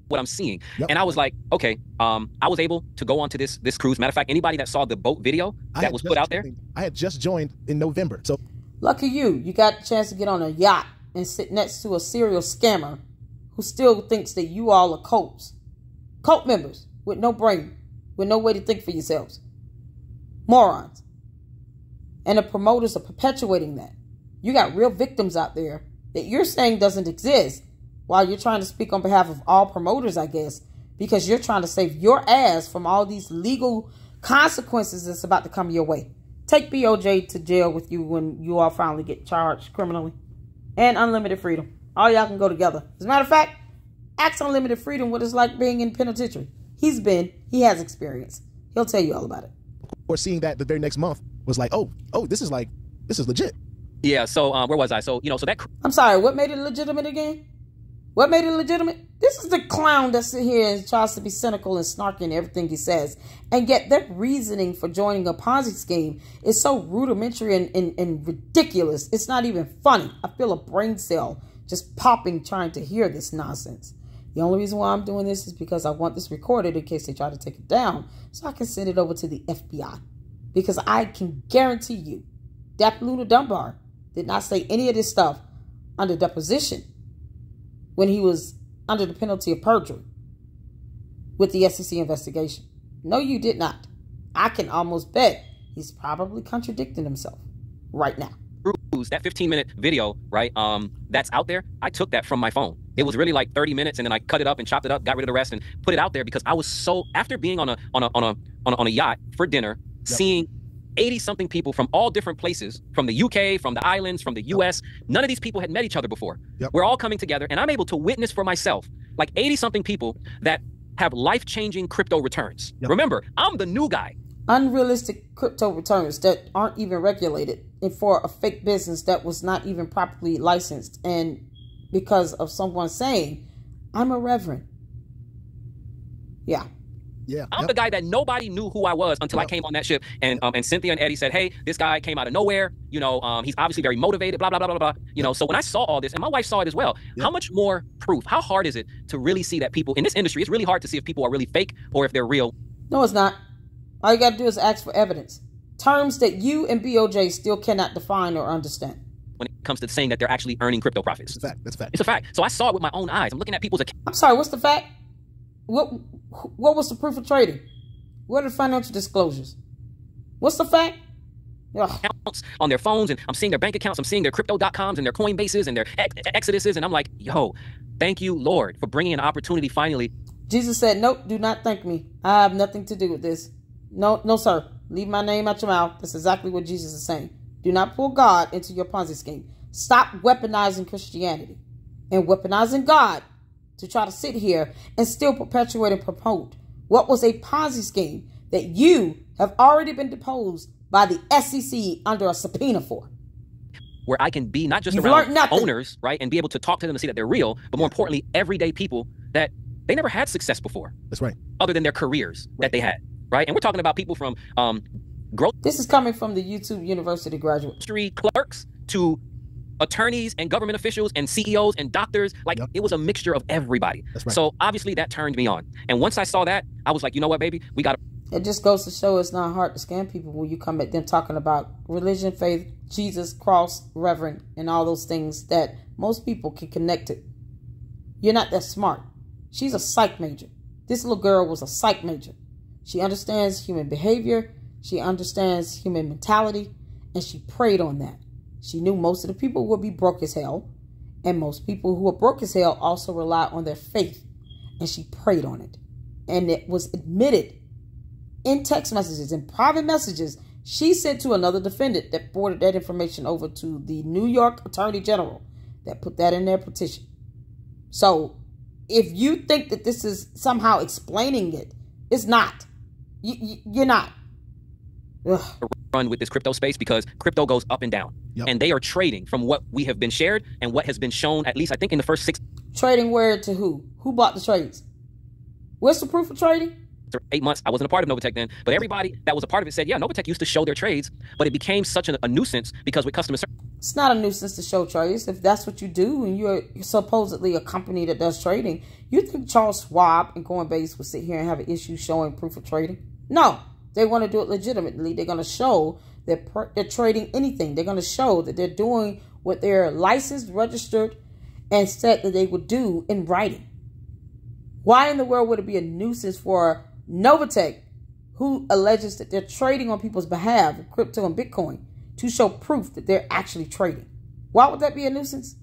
What I'm seeing. Yep. And I was like, okay, I was able to go onto this cruise. Matter of fact, anybody that saw the boat video that was put out there. I had just joined in November. So lucky you got the chance to get on a yacht and sit next to a serial scammer who still thinks that you all are cults. Cult members with no brain, with no way to think for yourselves. Morons. And the promoters are perpetuating that. You got real victims out there that you're saying doesn't exist, while you're trying to speak on behalf of all promoters, I guess, because you're trying to save your ass from all these legal consequences that's about to come your way. Take BOJ to jail with you when you all finally get charged criminally. And unlimited freedom. All y'all can go together. As a matter of fact, ask Unlimited Freedom what it's like being in penitentiary. He has experience. He'll tell you all about it. Or seeing that the very next month was like, oh, this is legit. Yeah, so where was I? So, so that... I'm sorry, what made it legitimate again? What made it legitimate? This is the clown that sits here and tries to be cynical and snarky in everything he says. And yet their reasoning for joining a Ponzi scheme is so rudimentary and ridiculous. It's not even funny. I feel a brain cell just popping trying to hear this nonsense. The only reason why I'm doing this is because I want this recorded in case they try to take it down so I can send it over to the FBI. Because I can guarantee you that Luna Dunbar did not say any of this stuff under deposition when he was under the penalty of perjury with the SEC investigation. No, you did not. I can almost bet he's probably contradicting himself right now. That 15-minute video, right, that's out there, I took that from my phone. It was really like 30 minutes, and then I cut it up and chopped it up, got rid of the rest, and put it out there because I was so, after being on a yacht for dinner, seeing 80-something people from all different places, from the UK, from the islands, from the US. None of these people had met each other before. We're all coming together, and I'm able to witness for myself, like 80-something people that have life-changing crypto returns. Remember, I'm the new guy. Unrealistic crypto returns that aren't even regulated, and for a fake business that was not even properly licensed, and because of someone saying, I'm a reverend. Yeah. Yeah, I'm the guy that nobody knew who I was until I came on that ship, and Cynthia and Eddie said, hey, this guy came out of nowhere, he's obviously very motivated, blah, blah, blah, blah, blah. So when I saw all this, and my wife saw it as well, how much more proof, how hard is it to really see that people in this industry, it's really hard to see if people are really fake or if they're real. No, it's not. All you got to do is ask for evidence. Terms that you and BOJ still cannot define or understand. When it comes to saying that they're actually earning crypto profits. It's a fact. That's a fact. It's a fact. So I saw it with my own eyes. I'm looking at people's accounts. I'm sorry, what's the fact? What was the proof of trading? What are the financial disclosures? What's the fact? Accounts on their phones, and I'm seeing their bank accounts, I'm seeing their crypto.coms and their Coinbases and their Exoduses, and I'm like, yo, thank you, Lord, for bringing an opportunity finally. Jesus said, nope, do not thank me. I have nothing to do with this. No, sir. Leave my name out your mouth. That's exactly what Jesus is saying. Do not pull God into your Ponzi scheme. Stop weaponizing Christianity and weaponizing God to try to sit here and still perpetuate and promote what was a Ponzi scheme that you have already been deposed by the SEC under a subpoena for. Where I can be not just around owners, right, and be able to talk to them and see that they're real, but more importantly, everyday people that they never had success before. That's right. Other than their careers that they had, right? And we're talking about people from growth. This is coming from the YouTube University graduate. Clerks to attorneys and government officials and CEOs and doctors. Like, it was a mixture of everybody. That's right. So obviously that turned me on. And once I saw that, I was like, you know what, baby? We got to. It just goes to show it's not hard to scam people when you come at them talking about religion, faith, Jesus, cross, reverend, and all those things that most people can connect to. You're not that smart. She's a psych major. This little girl was a psych major. She understands human behavior. She understands human mentality. And she preyed on that. She knew most of the people would be broke as hell. And most people who are broke as hell also rely on their faith. And she preyed on it. And it was admitted in text messages and private messages she sent to another defendant that forwarded that information over to the New York Attorney General that put that in their petition. So if you think that this is somehow explaining it, it's not. You're not. Ugh. Run with this crypto space because crypto goes up and down. And they are trading from what we have been shared and what has been shown, at least I think in the first 6. Trading where to who? Who bought the trades? What's the proof of trading? 8 months. I wasn't a part of NovaTech then, but everybody that was a part of it said, yeah, NovaTech used to show their trades, but it became such a nuisance because with customer service. It's not a nuisance to show trades. If that's what you do and you're supposedly a company that does trading, you think Charles Schwab and Coinbase would sit here and have an issue showing proof of trading? No, they want to do it legitimately. They're going to show that they're trading anything. They're going to show that they're doing what they're licensed, registered, and said that they would do in writing. Why in the world would it be a nuisance for NovaTech, who alleges that they're trading on people's behalf in crypto and Bitcoin, to show proof that they're actually trading? Why would that be a nuisance?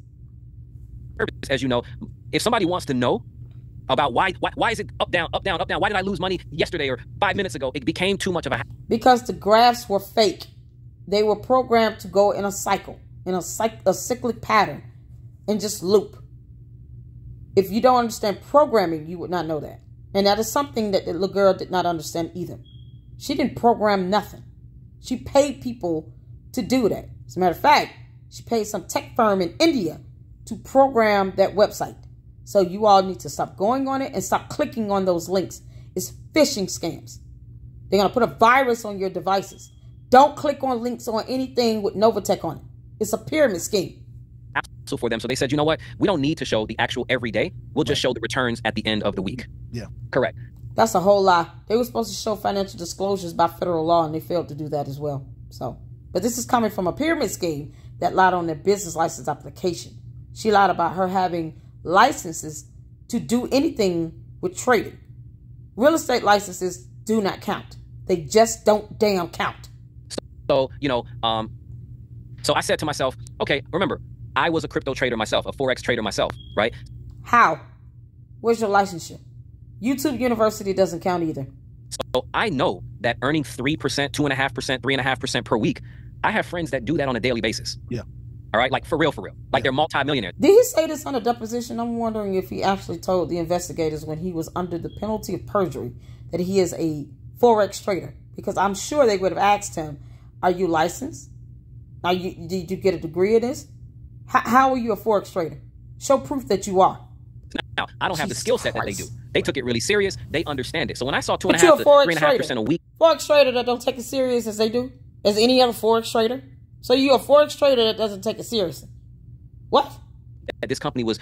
As you know, if somebody wants to know about why is it up, down, up, down, up, down, why did I lose money yesterday or 5 minutes ago, it became too much of a... Because the graphs were fake. They were programmed to go in a cycle, in a cyclic pattern, and just loop. If you don't understand programming, you would not know that. And that is something that the little girl did not understand either. She didn't program nothing. She paid people to do that. As a matter of fact, she paid some tech firm in India to program that website. So you all need to stop going on it and stop clicking on those links. It's phishing scams. They're going to put a virus on your devices. Don't click on links on anything with NovaTech on it. It's a pyramid scheme. For them. So they said, you know what? We don't need to show the actual every day. We'll just show the returns at the end of the week. Yeah. Correct. That's a whole lie. They were supposed to show financial disclosures by federal law, and they failed to do that as well. So, but this is coming from a pyramid scheme that lied on their business license application. She lied about her having licenses to do anything with trading. Real estate licenses do not count. They just don't damn count. So, you know, so I said to myself, okay, remember, I was a crypto trader myself, a Forex trader myself, right? How? Where's your licensure? YouTube University doesn't count either. So I know that earning 3%, 2.5%, 3.5% per week, I have friends that do that on a daily basis. Yeah. All right, like for real. Like they're multimillionaires. Did he say this on a deposition? I'm wondering if he actually told the investigators when he was under the penalty of perjury that he is a Forex trader. Because I'm sure they would have asked him, are you licensed? Did you get a degree in this? How are you a Forex trader? Show proof that you are. Now, I don't have the skill set that they do. They took it really serious. They understand it. So when I saw 2.5 to 3.5% a week. Forex trader that don't take it serious as they do? As any other Forex trader? So you're a Forex trader that doesn't take it seriously. What? This company was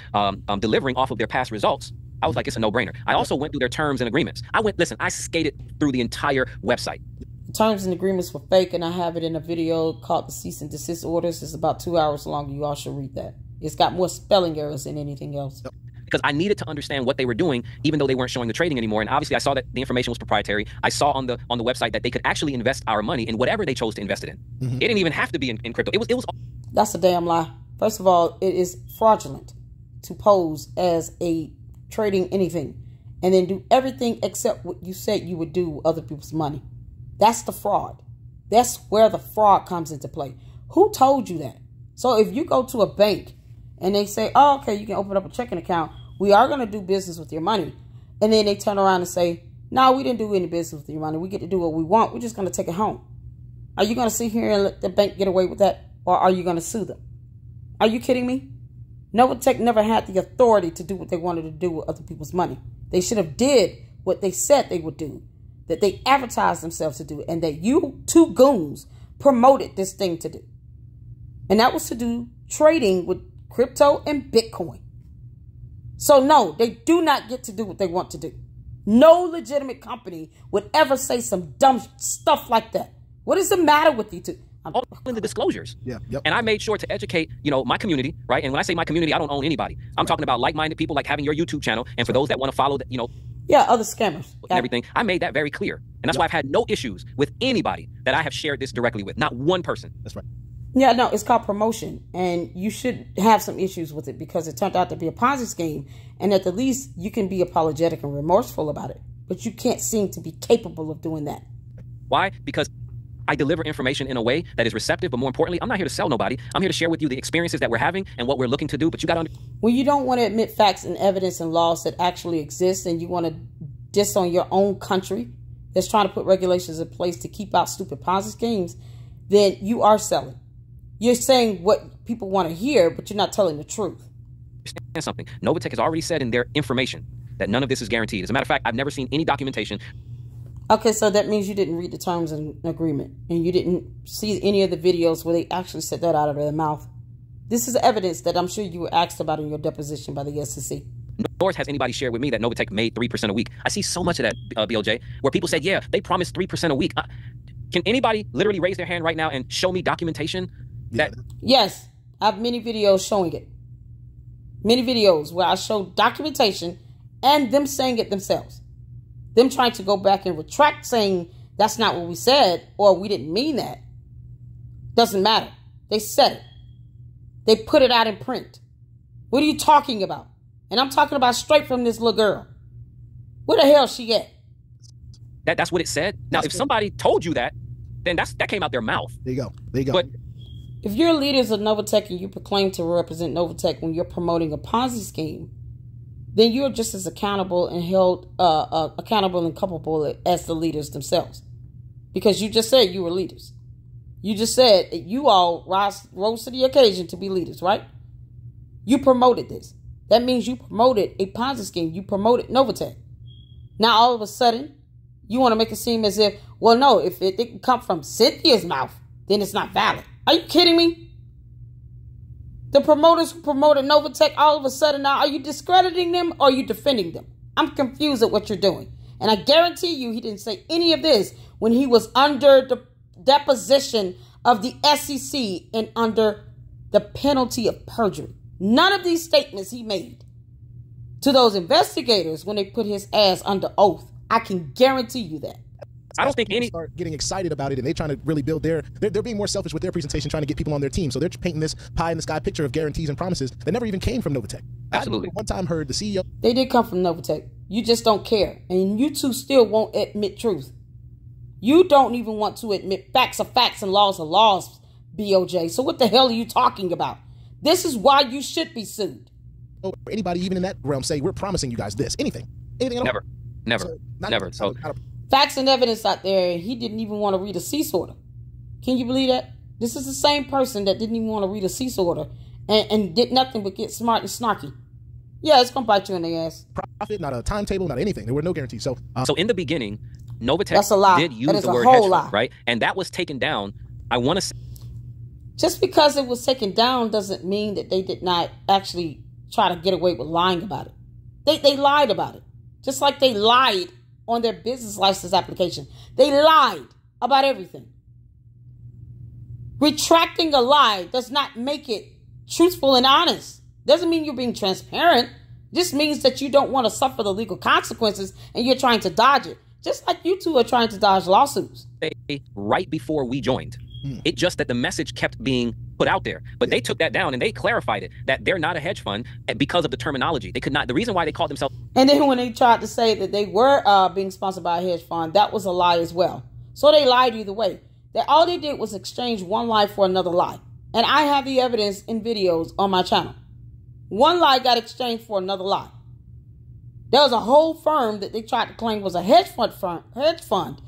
delivering off of their past results. I was like, it's a no-brainer. I also went through their terms and agreements. I skated through the entire website. The terms and agreements were fake, and I have it in a video called the Cease and Desist Orders. It's about 2 hours long. You all should read that. It's got more spelling errors than anything else. Because I needed to understand what they were doing, even though they weren't showing the trading anymore. And obviously, I saw that the information was proprietary. I saw on the website that they could actually invest our money in whatever they chose to invest it in. Mm-hmm. It didn't even have to be in crypto. It was. That's a damn lie. First of all, it is fraudulent to pose as a trading anything and then do everything except what you said you would do with other people's money. That's the fraud. That's where the fraud comes into play. Who told you that? So if you go to a bank and they say, oh, okay, you can open up a checking account. We are going to do business with your money. And then they turn around and say, no, we didn't do any business with your money. We get to do what we want. We're just going to take it home. Are you going to sit here and let the bank get away with that? Or are you going to sue them? Are you kidding me? NovaTech never had the authority to do what they wanted to do with other people's money. They should have did what they said they would do, that they advertised themselves to do, and that you two goons promoted this thing to do. And that was to do trading with crypto and Bitcoin. So no, they do not get to do what they want to do. No legitimate company would ever say some dumb stuff like that. What is the matter with you two? All in the disclosures. Yeah. Yep. And I made sure to educate, my community, right? And when I say my community, I don't own anybody. I'm talking about like-minded people, like having your YouTube channel. And for those that want to follow, yeah, other scammers. And everything. I made that very clear. And that's why I've had no issues with anybody that I have shared this directly with. Not one person. That's right. Yeah, no, it's called promotion. And you should have some issues with it because it turned out to be a Ponzi scheme. And at the least, you can be apologetic and remorseful about it. But you can't seem to be capable of doing that. Why? Because I deliver information in a way that is receptive, but more importantly, I'm not here to sell nobody. I'm here to share with you the experiences that we're having and what we're looking to do. But you got to when you don't want to admit facts and evidence and laws that actually exist, and you want to diss on your own country that's trying to put regulations in place to keep out stupid Ponzi schemes, then you are selling. You're saying what people want to hear, but you're not telling the truth. Understand something. NovaTech has already said in their information that none of this is guaranteed. As a matter of fact, I've never seen any documentation. Okay, so that means you didn't read the terms and agreement, and you didn't see any of the videos where they actually said that out of their mouth. This is evidence that I'm sure you were asked about in your deposition by the SEC. Nor has anybody shared with me that NovaTech made 3% a week. I see so much of that, BOJ, where people said, yeah, they promised 3% a week. Can anybody literally raise their hand right now and show me documentation? Yes, I have many videos showing it. Many videos where I show documentation and them saying it themselves. Them trying to go back and retract saying that's not what we said or we didn't mean that. Doesn't matter. They said it. They put it out in print. What are you talking about? And I'm talking about straight from this little girl. Where the hell she at? That's what it said. Now, if somebody told you that, then that came out their mouth. There you go. There you go. But if you're leaders of NovaTech and you proclaim to represent NovaTech when you're promoting a Ponzi scheme, then you're just as accountable and held accountable and culpable as the leaders themselves. Because you just said you were leaders. You just said you all rose to the occasion to be leaders, right? You promoted this. That means you promoted a Ponzi scheme. You promoted NovaTech. Now, all of a sudden, you want to make it seem as if, well, no, if it didn't come from Cynthia's mouth, then it's not valid. Are you kidding me? The promoters who promoted NovaTech, all of a sudden now, are you discrediting them or are you defending them? I'm confused at what you're doing. And I guarantee you he didn't say any of this when he was under the deposition of the SEC and under the penalty of perjury. None of these statements he made to those investigators when they put his ass under oath. I can guarantee you that. I don't think any start getting excited about it and they're trying to really build they're being more selfish with their presentation, trying to get people on their team. So they're painting this pie in the sky picture of guarantees and promises that never even came from NovaTech. Absolutely. I one time heard the CEO. They did come from NovaTech. You just don't care. And you two still won't admit truth. You don't even want to admit facts are facts and laws are laws, BOJ. So what the hell are you talking about? This is why you should be sued. Or anybody even in that realm say, we're promising you guys this. Anything at all? Never. So facts and evidence out there, he didn't even want to read a cease order. Can you believe that? This is the same person that didn't even want to read a cease order and did nothing but get smart and snarky. Yeah, it's going to bite you in the ass. Profit, not a timetable, not anything. There were no guarantees. So in the beginning, NovaTech did use the word hedge fund, right? And that was taken down. I want to say, just because it was taken down doesn't mean that they did not actually try to get away with lying about it. They lied about it. Just like they lied on their business license application. They lied about everything. Retracting a lie does not make it truthful and honest. Doesn't mean you're being transparent. This means that you don't want to suffer the legal consequences and you're trying to dodge it. Just like you two are trying to dodge lawsuits. Right before we joined. It just that the message kept being put out there. But they took that down and they clarified it, that they're not a hedge fund because of the terminology. They could not, the reason why they called themselves. And then when they tried to say that they were being sponsored by a hedge fund, that was a lie as well. So they lied either way. All they did was exchange one lie for another lie. And I have the evidence in videos on my channel. One lie got exchanged for another lie. There was a whole firm that they tried to claim was a hedge fund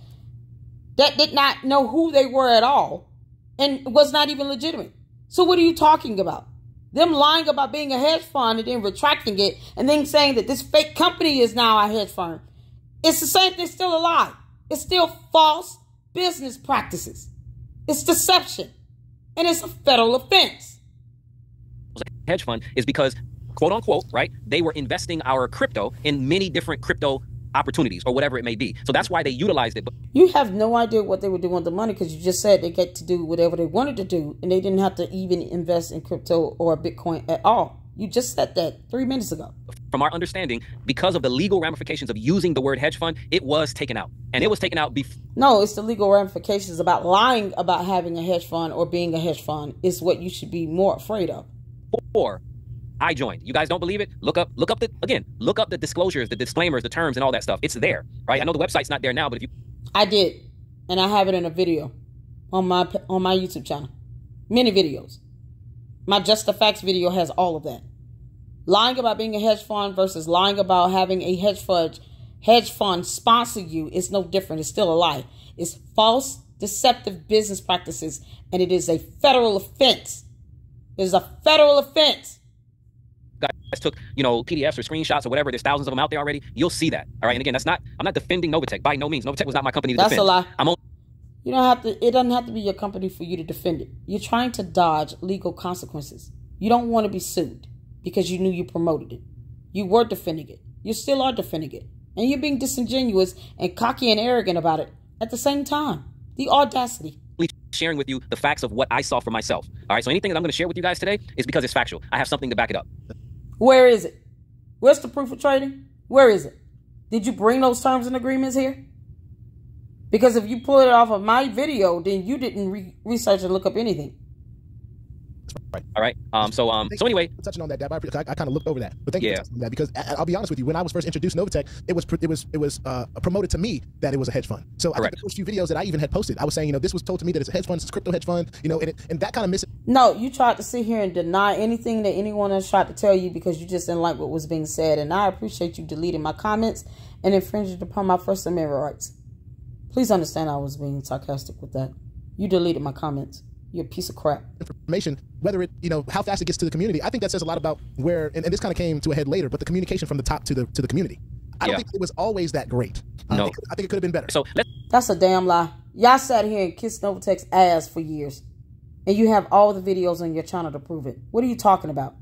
that did not know who they were at all and was not even legitimate. So what are you talking about? Them lying about being a hedge fund and then retracting it and then saying that this fake company is now a hedge fund. It's the same thing, it's still a lie. It's still false business practices. It's deception. And it's a federal offense. Hedge fund is because, quote unquote, right, they were investing our crypto in many different crypto opportunities or whatever it may be. So that's why they utilized it. You have no idea what they were doing with the money because you just said they get to do whatever they wanted to do and they didn't have to even invest in crypto or Bitcoin at all. You just said that 3 minutes ago. From our understanding, because of the legal ramifications of using the word hedge fund, it was taken out. And it was taken out before. No, it's the legal ramifications about lying about having a hedge fund or being a hedge fund is what you should be more afraid of. Or I joined. You guys don't believe it? Look up the disclosures, the disclaimers, the terms, and all that stuff. It's there, right? I know the website's not there now, but if you... I did, and I have it in a video on my YouTube channel. Many videos. My Just the Facts video has all of that. Lying about being a hedge fund versus lying about having a hedge fund sponsor you is no different. It's still a lie. It's false, deceptive business practices, and it is a federal offense. It is a federal offense. took, you know, PDFs or screenshots or whatever, there's thousands of them out there already. You'll see that. All right. And again, I'm not defending NovaTech by no means. NovaTech was not my company to defend. That's a lie. You don't have to, it doesn't have to be your company for you to defend it. You're trying to dodge legal consequences. You don't want to be sued because you knew you promoted it. You were defending it. You still are defending it. And you're being disingenuous and cocky and arrogant about it at the same time. The audacity. Sharing with you the facts of what I saw for myself. All right. So anything that I'm going to share with you guys today is because it's factual. I have something to back it up. Where is it? Where's the proof of trading? Where is it? Did you bring those terms and agreements here? Because if you pull it off of my video, then you didn't research and look up anything. Right. All right. So anyway, touching on that, Dab, I kind of looked over that, but thank you for touching on that, because I'll be honest with you, when I was first introduced to NovaTech, it was promoted to me that it was a hedge fund. So I think the first few videos that I even had posted, I was saying, you know, this was told to me that it's a hedge fund, it's a crypto hedge fund, you know, and that kind of missing. No, you tried to sit here and deny anything that anyone else tried to tell you because you just didn't like what was being said, and I appreciate you deleting my comments and infringing upon my First Amendment rights. Please understand I was being sarcastic with that. You deleted my comments. You're a piece of crap. Information, whether it, you know, how fast it gets to the community. I think that says a lot about where, and this kind of came to a head later, but the communication from the top to the community. I don't think it was always that great. No. I think it could have been better. So that's a damn lie. Y'all sat here and kissed NovaTech's ass for years. And you have all the videos on your channel to prove it. What are you talking about?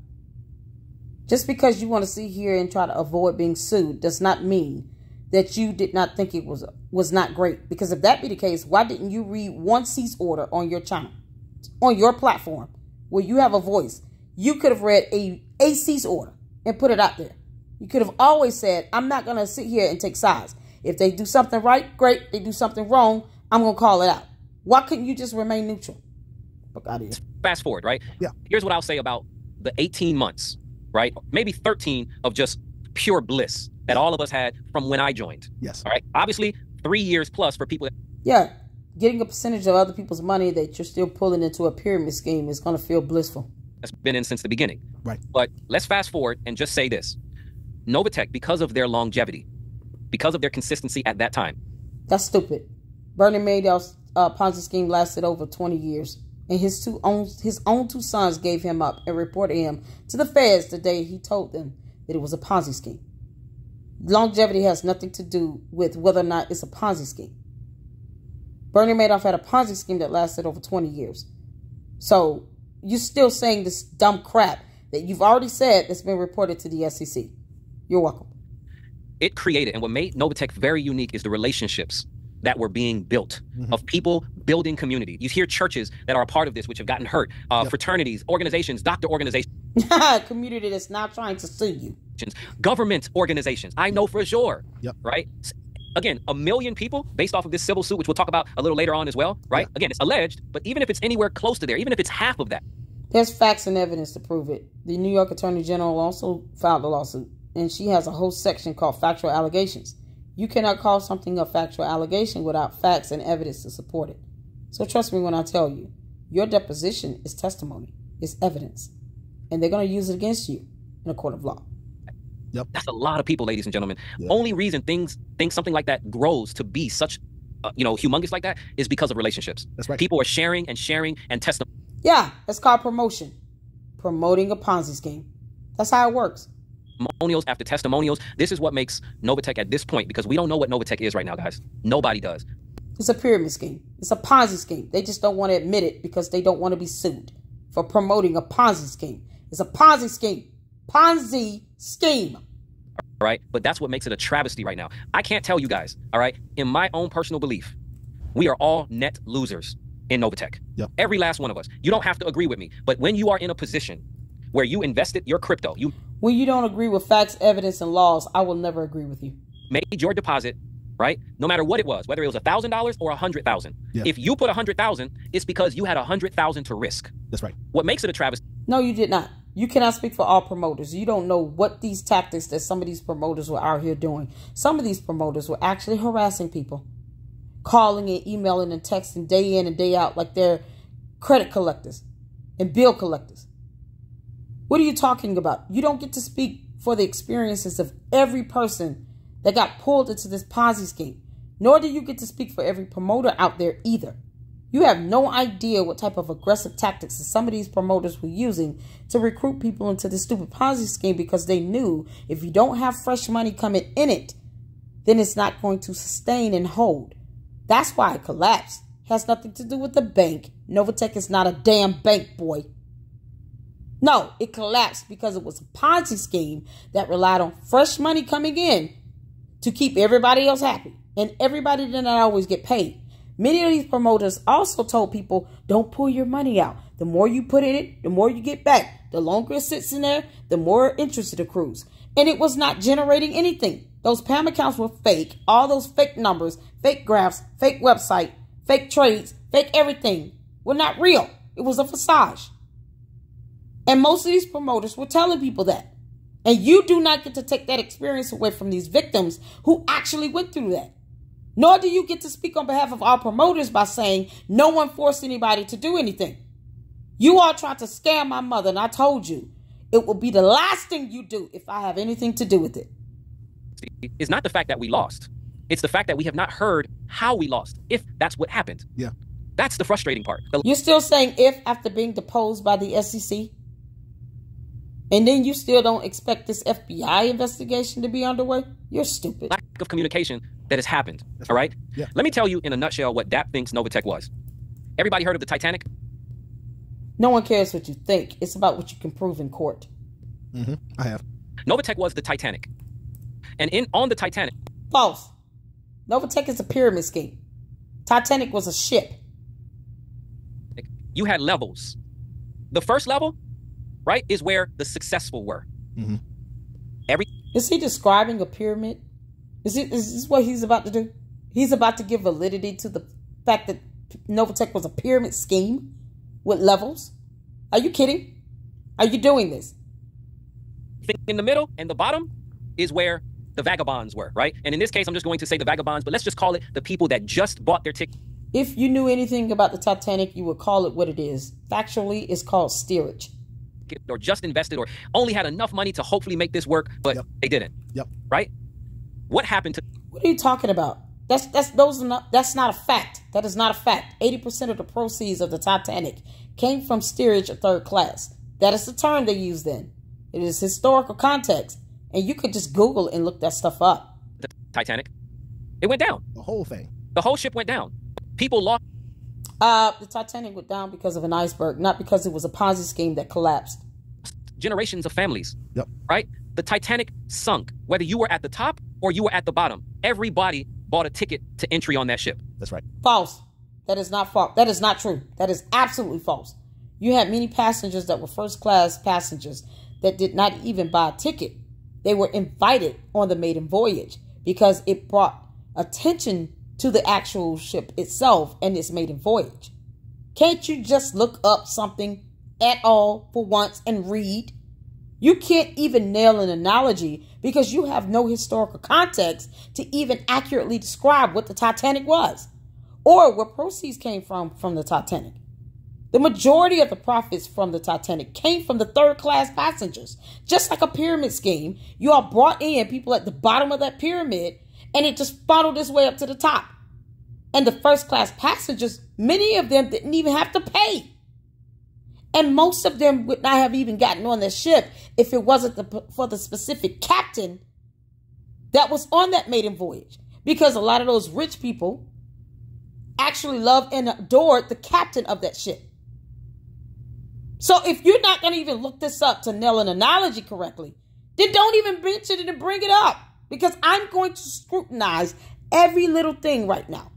Just because you want to sit here and try to avoid being sued does not mean that you did not think it was not great. Because if that be the case, why didn't you read one cease order on your channel? On your platform where you have a voice? You could have read a cease order and put it out there. You could have always said, I'm not going to sit here and take sides. If they do something right, great. They do something wrong, I'm going to call it out. Why couldn't you just remain neutral? Fuck out of here. Fast forward, right? Yeah. Here's what I'll say about the 18 months, right? Maybe 13 of just pure bliss that all of us had from when I joined. Yes. All right. Obviously, 3 years plus for people. Yeah. Getting a percentage of other people's money that you're still pulling into a pyramid scheme is going to feel blissful. That's been in since the beginning. Right. But let's fast forward and just say this. NovaTech, because of their longevity, because of their consistency at that time. That's stupid. Bernie Madoff's Ponzi scheme lasted over 20 years. And his own two sons gave him up and reported him to the feds the day he told them that it was a Ponzi scheme. Longevity has nothing to do with whether or not it's a Ponzi scheme. Bernie Madoff had a Ponzi scheme that lasted over 20 years. So you're still saying this dumb crap that you've already said that's been reported to the SEC. You're welcome. It created, and what made NovaTech very unique is the relationships that were being built, of people building community. You hear churches that are a part of this, which have gotten hurt, fraternities, organizations, doctor organizations. Community that's now trying to sue you. Government organizations. I know for sure, Yep. right? Again, 1 million people based off of this civil suit, which we'll talk about a little later on as well, right? Yeah. Again, it's alleged, but even if it's anywhere close to there, even if it's half of that. There's facts and evidence to prove it. The New York Attorney General also filed a lawsuit, and she has a whole section called factual allegations. You cannot call something a factual allegation without facts and evidence to support it. So trust me when I tell you, your deposition is testimony, it's evidence, and they're going to use it against you in a court of law. Yep. That's a lot of people, ladies and gentlemen. Yeah. Only reason things something like that grows to be such, humongous like that is because of relationships. That's right. People are sharing and testimony. Yeah, it's called promotion. Promoting a Ponzi scheme. That's how it works. Testimonials after testimonials. This is what makes NovaTech at this point, because we don't know what NovaTech is right now, guys. Nobody does. It's a pyramid scheme. It's a Ponzi scheme. They just don't want to admit it because they don't want to be sued for promoting a Ponzi scheme. It's a Ponzi scheme. Ponzi scheme. All right. But that's what makes it a travesty right now. I can't tell you guys. All right. In my own personal belief, we are all net losers in NovaTech. Yep. Every last one of us. You don't have to agree with me. But when you are in a position where you invested your crypto, when you don't agree with facts, evidence, and laws, I will never agree with you. Made your deposit, right? No matter what it was, whether it was $1,000 or $100,000. Yeah. If you put $100,000, it's because you had $100,000 to risk. That's right. What makes it a travesty? No, you did not. You cannot speak for all promoters. You don't know what these tactics that some of these promoters were out here doing. Some of these promoters were actually harassing people, calling and emailing and texting day in and day out like they're credit collectors and bill collectors. What are you talking about? You don't get to speak for the experiences of every person that got pulled into this Ponzi scheme. Nor do you get to speak for every promoter out there either. You have no idea what type of aggressive tactics that some of these promoters were using to recruit people into this stupid Ponzi scheme, because they knew if you don't have fresh money coming in it, then it's not going to sustain and hold. That's why it collapsed. It has nothing to do with the bank. NovaTech is not a damn bank, boy. No, it collapsed because it was a Ponzi scheme that relied on fresh money coming in to keep everybody else happy. And everybody did not always get paid. Many of these promoters also told people, don't pull your money out. The more you put in it, the more you get back. The longer it sits in there, the more interest it accrues. And it was not generating anything. Those PAM accounts were fake. All those fake numbers, fake graphs, fake website, fake trades, fake everything were not real. It was a facade. And most of these promoters were telling people that. And you do not get to take that experience away from these victims who actually went through that. Nor do you get to speak on behalf of our promoters by saying no one forced anybody to do anything. You all tried to scam my mother, and I told you it will be the last thing you do if I have anything to do with it. It's not the fact that we lost. It's the fact that we have not heard how we lost, if that's what happened. Yeah. That's the frustrating part. You're still saying if after being deposed by the SEC? And then you still don't expect this FBI investigation to be underway? You're stupid. Lack of communication that has happened. All right? Yeah. Let me tell you in a nutshell what DAP thinks NovaTech was. Everybody heard of the Titanic? No one cares what you think. It's about what you can prove in court. Mm-hmm. I have. NovaTech was the Titanic. And on the Titanic. False. NovaTech is a pyramid scheme. Titanic was a ship. You had levels. The first level, right, is where the successful were. Mm-hmm. Is he describing a pyramid? Is this what he's about to do? He's about to give validity to the fact that NovaTech was a pyramid scheme with levels? Are you kidding? Are you doing this? In the middle and the bottom is where the vagabonds were, right? And in this case, I'm just going to say the vagabonds, but let's just call it the people that just bought their ticket. If you knew anything about the Titanic, you would call it what it is. Factually, it's called steerage. Or just invested or only had enough money to hopefully make this work, but they didn't. Yep. Right? What happened to... What are you talking about? That's not a fact. That is not a fact. 80% of the proceeds of the Titanic came from steerage or third class. That is the term they use then. It is historical context. And you could just Google and look that stuff up. The Titanic, it went down. The whole thing. The whole ship went down. People lost. The Titanic went down because of an iceberg, not because it was a Ponzi scheme that collapsed. Generations of families. Yep. Right? The Titanic sunk. Whether you were at the top or you were at the bottom, everybody bought a ticket to entry on that ship. That's right. False. That is not false. That is not true. That is absolutely false. You had many passengers that were first class passengers that did not even buy a ticket. They were invited on the maiden voyage because it brought attention to the actual ship itself and its maiden voyage. Can't you just look up something at all for once and read? You can't even nail an analogy because you have no historical context to even accurately describe what the Titanic was or where proceeds came from the Titanic. The majority of the profits from the Titanic came from the third class passengers. Just like a pyramid scheme, you all brought in people at the bottom of that pyramid and it just funneled its way up to the top. And the first class passengers, many of them didn't even have to pay. And most of them would not have even gotten on the ship if it wasn't for the specific captain that was on that maiden voyage. Because a lot of those rich people actually loved and adored the captain of that ship. So if you're not going to even look this up to nail an analogy correctly, then don't even mention it and bring it up. Because I'm going to scrutinize every little thing right now.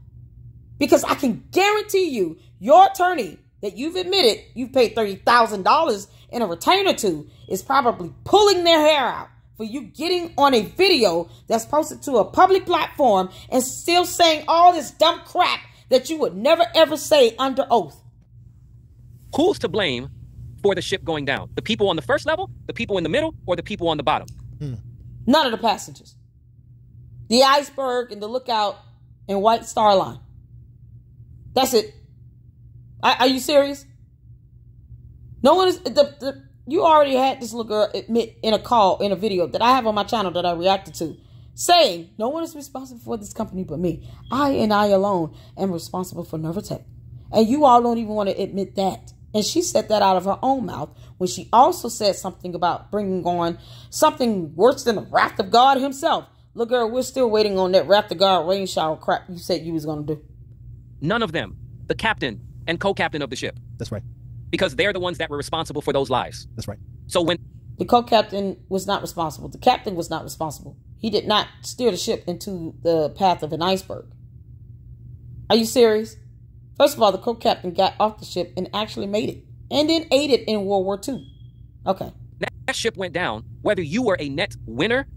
Because I can guarantee you, your attorney that you've admitted you've paid $30,000 in a retainer to is probably pulling their hair out for you getting on a video that's posted to a public platform and still saying all this dumb crap that you would never ever say under oath. Who's to blame for the ship going down? The people on the first level, the people in the middle, or the people on the bottom? None of the passengers. The iceberg and the lookout and White Star Line. That's it. Are you serious? No one is. You already had this little girl admit in a video that I have on my channel that I reacted to, saying no one is responsible for this company but me. I and I alone am responsible for NovaTech. And you all don't even want to admit that. And she said that out of her own mouth when she also said something about bringing on something worse than the wrath of God himself. Look, girl, we're still waiting on that wrath of God rain shower crap you said you was going to do. None of them. The captain and co-captain of the ship. That's right. Because they're the ones that were responsible for those lives. That's right. So when the co-captain was not responsible, the captain was not responsible. He did not steer the ship into the path of an iceberg. Are you serious? First of all, the co-captain got off the ship and actually made it, and then aided in World War II. Okay. That ship went down, whether you were a net winner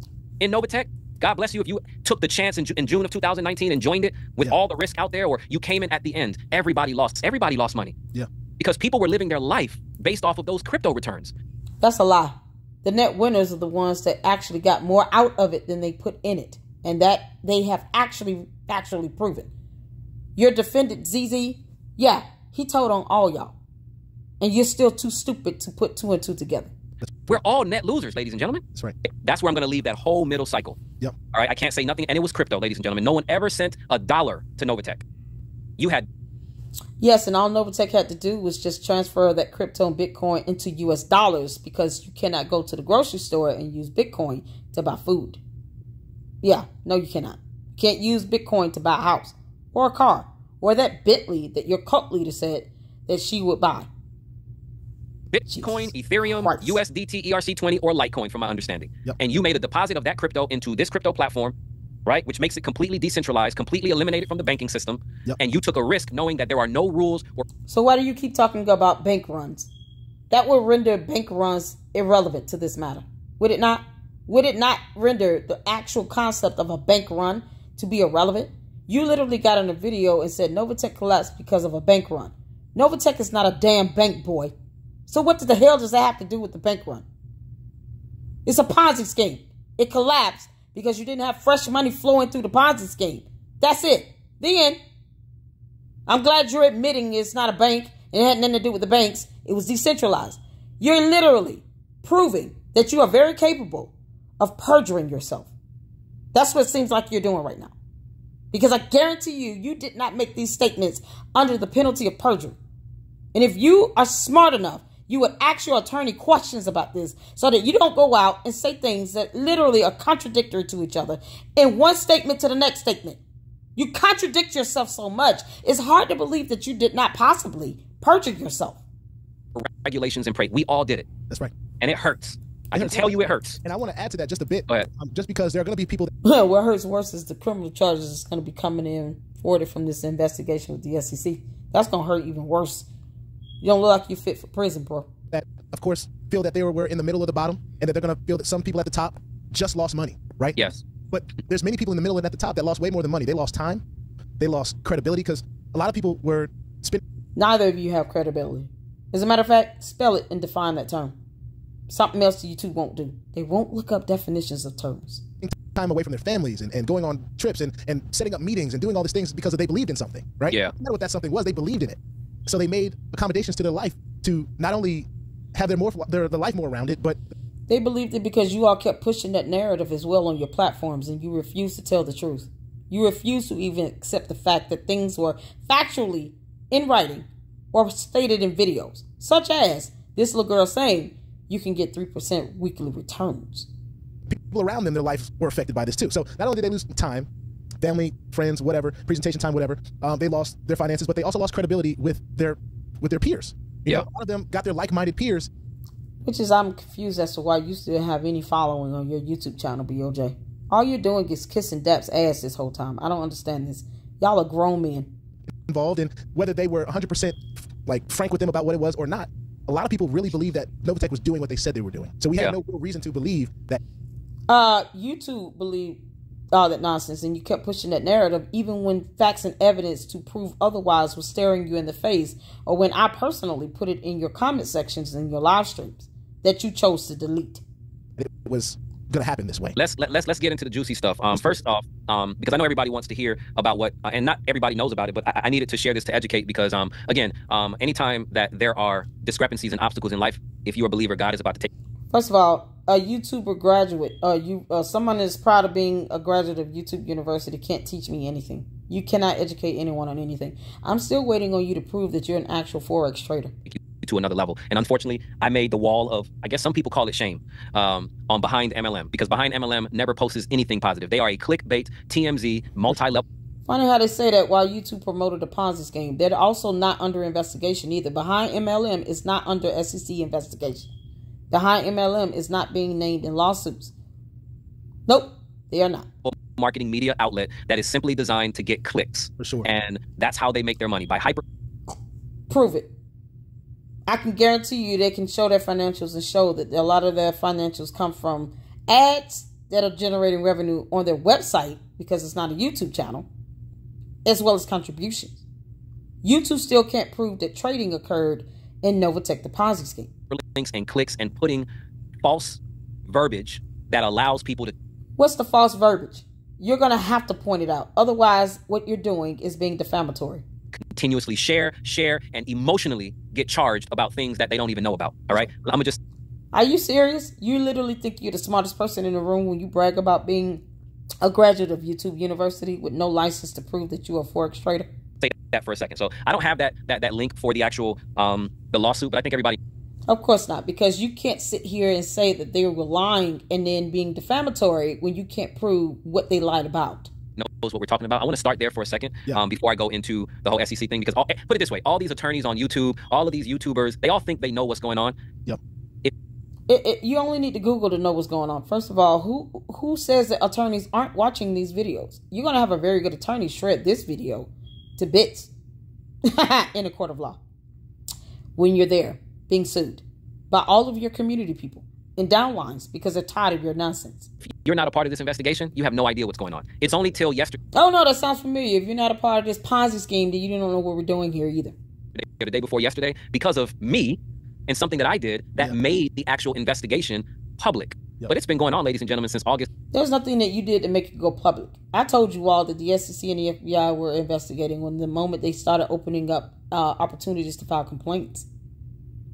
in NovaTech, God bless you if you took the chance in June of 2019 and joined it with all the risk out there, or you came in at the end. Everybody lost. Everybody lost money. Yeah. Because people were living their life based off of those crypto returns. That's a lie. The net winners are the ones that actually got more out of it than they put in it. And that they have actually proven. Your defendant, ZZ, yeah, he told on all y'all. And you're still too stupid to put 2 and 2 together. We're all net losers, ladies and gentlemen. That's right. That's where I'm going to leave that whole middle cycle. Yep. All right. I can't say nothing. And it was crypto, ladies and gentlemen. No one ever sent $1 to NovaTech. You had. Yes. And all NovaTech had to do was just transfer that crypto and Bitcoin into US dollars, because you cannot go to the grocery store and use Bitcoin to buy food. Yeah. No, you cannot. You can't use Bitcoin to buy a house or a car or that Bentley that your cult leader said that she would buy. Bitcoin, Ethereum, USDT, ERC20, or Litecoin, from my understanding. Yep. And you made a deposit of that crypto into this crypto platform, right? Which makes it completely decentralized, completely eliminated from the banking system. Yep. And you took a risk knowing that there are no rules. So why do you keep talking about bank runs? That would render bank runs irrelevant to this matter. Would it not? Would it not render the actual concept of a bank run to be irrelevant? You literally got in a video and said NovaTech collapsed because of a bank run. NovaTech is not a damn bank, boy. So what the hell does that have to do with the bank run? It's a Ponzi scheme. It collapsed because you didn't have fresh money flowing through the Ponzi scheme. That's it. The end. I'm glad you're admitting it's not a bank and it had nothing to do with the banks. It was decentralized. You're literally proving that you are very capable of perjuring yourself. That's what it seems like you're doing right now. Because I guarantee you, you did not make these statements under the penalty of perjury. And if you are smart enough, you would ask your attorney questions about this so that you don't go out and say things that literally are contradictory to each other in one statement to the next statement. You contradict yourself so much, it's hard to believe that you did not possibly perjure yourself. Regulations and pray. We all did it. That's right. And it hurts. I can tell you it hurts. And I want to add to that just a bit. Just because there are going to be people that... What hurts worse is the criminal charges that's going to be coming in forwarded from this investigation with the SEC. That's going to hurt even worse. You don't look like you're fit for prison, bro. That, of course, feel that they were in the middle of the bottom, and that they're going to feel that some people at the top just lost money, right? Yes. But there's many people in the middle and at the top that lost way more than money. They lost time. They lost credibility, because a lot of people were spending... Neither of you have credibility. As a matter of fact, spell it and define that term. Something else you two won't do. They won't look up definitions of terms. Time away from their families and going on trips and setting up meetings and doing all these things because they believed in something, right? Yeah. No matter what that something was, they believed in it. So they made accommodations to their life to not only have their life more rounded, but... They believed it because you all kept pushing that narrative as well on your platforms, and you refused to tell the truth. You refused to even accept the fact that things were factually in writing or stated in videos, such as this little girl saying you can get 3% weekly returns. People around them, their lives were affected by this too. So not only did they lose time, family, friends, whatever, presentation time, whatever, they lost their finances, but they also lost credibility with their peers. Yeah. A lot of them got their like-minded peers. Which is, I'm confused as to why you still have any following on your YouTube channel, BOJ. All you're doing is kissing Dap's ass this whole time. I don't understand this. Y'all are grown men. Involved in whether they were 100% like frank with them about what it was or not. A lot of people really believe that NovaTech was doing what they said they were doing. So we had no real reason to believe that. You two believe all that nonsense, and you kept pushing that narrative even when facts and evidence to prove otherwise was staring you in the face, or when I personally put it in your comment sections and your live streams that you chose to delete. It was going to happen this way. Let's get into the juicy stuff. First off, because I know everybody wants to hear about what, and not everybody knows about it, but I needed to share this to educate, because again, anytime that there are discrepancies and obstacles in life, if you're a believer, God is about to take. First of all, a YouTuber graduate, someone is proud of being a graduate of YouTube University can't teach me anything. You cannot educate anyone on anything. I'm still waiting on you to prove that you're an actual Forex trader. To another level. And unfortunately, I made the wall of, I guess some people call it shame, on Behind MLM, because Behind MLM never posts anything positive. They are a clickbait, TMZ, multi-level. Funny how they say that while YouTube promoted the Ponzi scheme. They're also not under investigation either. Behind MLM is not under SEC investigation. Behind MLM is not being named in lawsuits. Nope, they are not. Marketing media outlet that is simply designed to get clicks. For sure. And that's how they make their money, by hyper. Prove it. I can guarantee you they can show their financials and show that a lot of their financials come from ads that are generating revenue on their website because it's not a YouTube channel, as well as contributions. YouTube still can't prove that trading occurred in NovaTech, the Ponzi scheme. Links and clicks and putting false verbiage that allows people to... What's the false verbiage? You're going to have to point it out. Otherwise, what you're doing is being defamatory. Continuously share, and emotionally get charged about things that they don't even know about. All right? I'm gonna just... Are you serious? You literally think you're the smartest person in the room when you brag about being a graduate of YouTube University with no license to prove that you're a Forex trader? Say that for a second. So I don't have that link for the actual the lawsuit, but I think everybody... Of course not, because you can't sit here and say that they were lying and then being defamatory when you can't prove what they lied about. Knows what we're talking about. I want to start there for a second before I go into the whole SEC thing, because put it this way, all these attorneys on YouTube, all of these YouTubers, they all think they know what's going on. Yep. You only need to Google to know what's going on. First of all, who says that attorneys aren't watching these videos? You're going to have a very good attorney shred this video to bits in a court of law when you're there being sued by all of your community people and downlines because they're tired of your nonsense. If you're not a part of this investigation, you have no idea what's going on. It's only till yesterday. Oh, no, that sounds familiar. If you're not a part of this Ponzi scheme, then you don't know what we're doing here either. The day before yesterday, because of me and something that I did that made the actual investigation public. Yep. But it's been going on, ladies and gentlemen, since August. There's nothing that you did to make it go public. I told you all that the SEC and the FBI were investigating when the moment they started opening up opportunities to file complaints.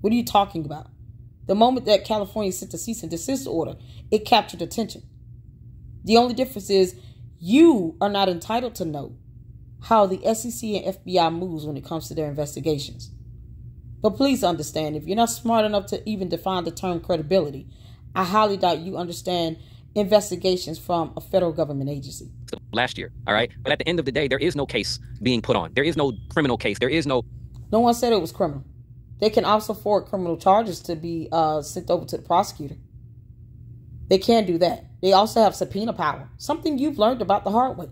What are you talking about? The moment that California sent a cease and desist order, it captured attention. The only difference is you are not entitled to know how the SEC and FBI moves when it comes to their investigations. But please understand, if you're not smart enough to even define the term credibility, I highly doubt you understand investigations from a federal government agency. Last year, all right? But at the end of the day, there is no case being put on. There is no criminal case. There is no... No one said it was criminal. They can also forward criminal charges to be sent over to the prosecutor. They can do that. They also have subpoena power, something you've learned about the hard way.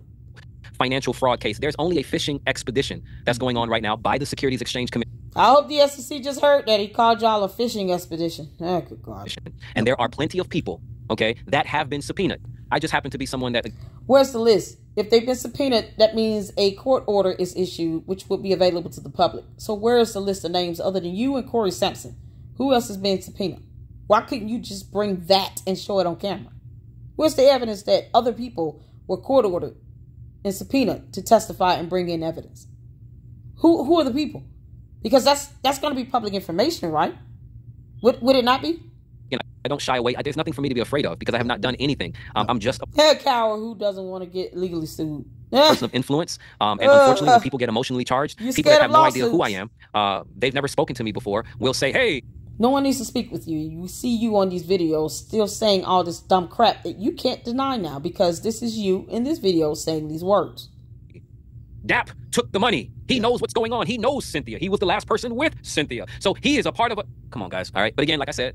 Financial fraud case. There's only a phishing expedition that's going on right now by the Securities Exchange Commission. I hope the SEC just heard that. He called y'all a phishing expedition. Oh, good God. And there are plenty of people, okay, that have been subpoenaed. I just happen to be someone that... Where's the list? If they've been subpoenaed, that means a court order is issued, which would be available to the public. So where is the list of names other than you and Corey Sampson? Who else is being subpoenaed? Why couldn't you just bring that and show it on camera? Where's the evidence that other people were court ordered and subpoenaed to testify and bring in evidence? Who are the people? Because that's going to be public information, right? Would it not be? You know, I don't shy away. There's nothing for me to be afraid of because I have not done anything. I'm just a coward who doesn't want to get legally sued. Person of influence. And unfortunately, when people get emotionally charged, people that have no idea who I am, they've never spoken to me before, will say, hey. No one needs to speak with you. We see you on these videos still saying all this dumb crap that you can't deny now because this is you in this video saying these words. Dap took the money. He knows what's going on. He knows Cynthia. He was the last person with Cynthia. So he is a part of a... Come on, guys. All right. But again, like I said,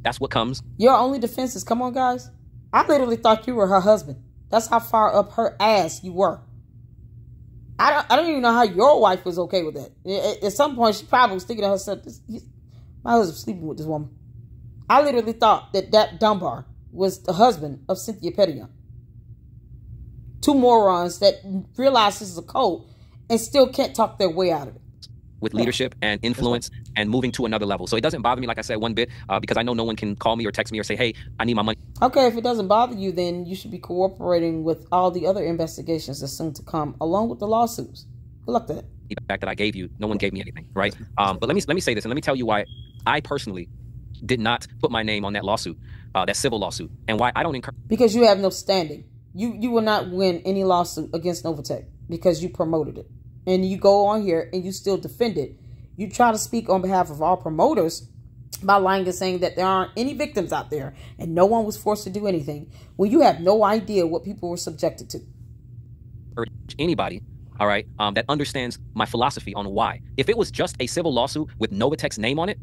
that's what comes. Your only defense is, come on, guys. I literally thought you were her husband. That's how far up her ass you were. I don't even know how your wife was okay with that. At some point, she probably was thinking to herself, my husband's sleeping with this woman. I literally thought that Dunbar was the husband of Cynthia Petillon. Two morons that realize this is a cult and still can't talk their way out of it. With leadership and influence and moving to another level. So it doesn't bother me, like I said, one bit, because I know no one can call me or text me or say, hey, I need my money. Okay, if it doesn't bother you, then you should be cooperating with all the other investigations that's soon to come, along with the lawsuits. Good luck to that. The fact that I gave you, no one gave me anything, right? But let me say this, and let me tell you why I personally did not put my name on that lawsuit, that civil lawsuit, and why I don't encourage. Because you have no standing. You will not win any lawsuit against NovaTech. because you promoted it. And you go on here and you still defend it. You try to speak on behalf of all promoters by lying and saying that there aren't any victims out there and no one was forced to do anything when you have no idea what people were subjected to. Anybody, all right, that understands my philosophy on why. If it was just a civil lawsuit with NovaTech's name on it,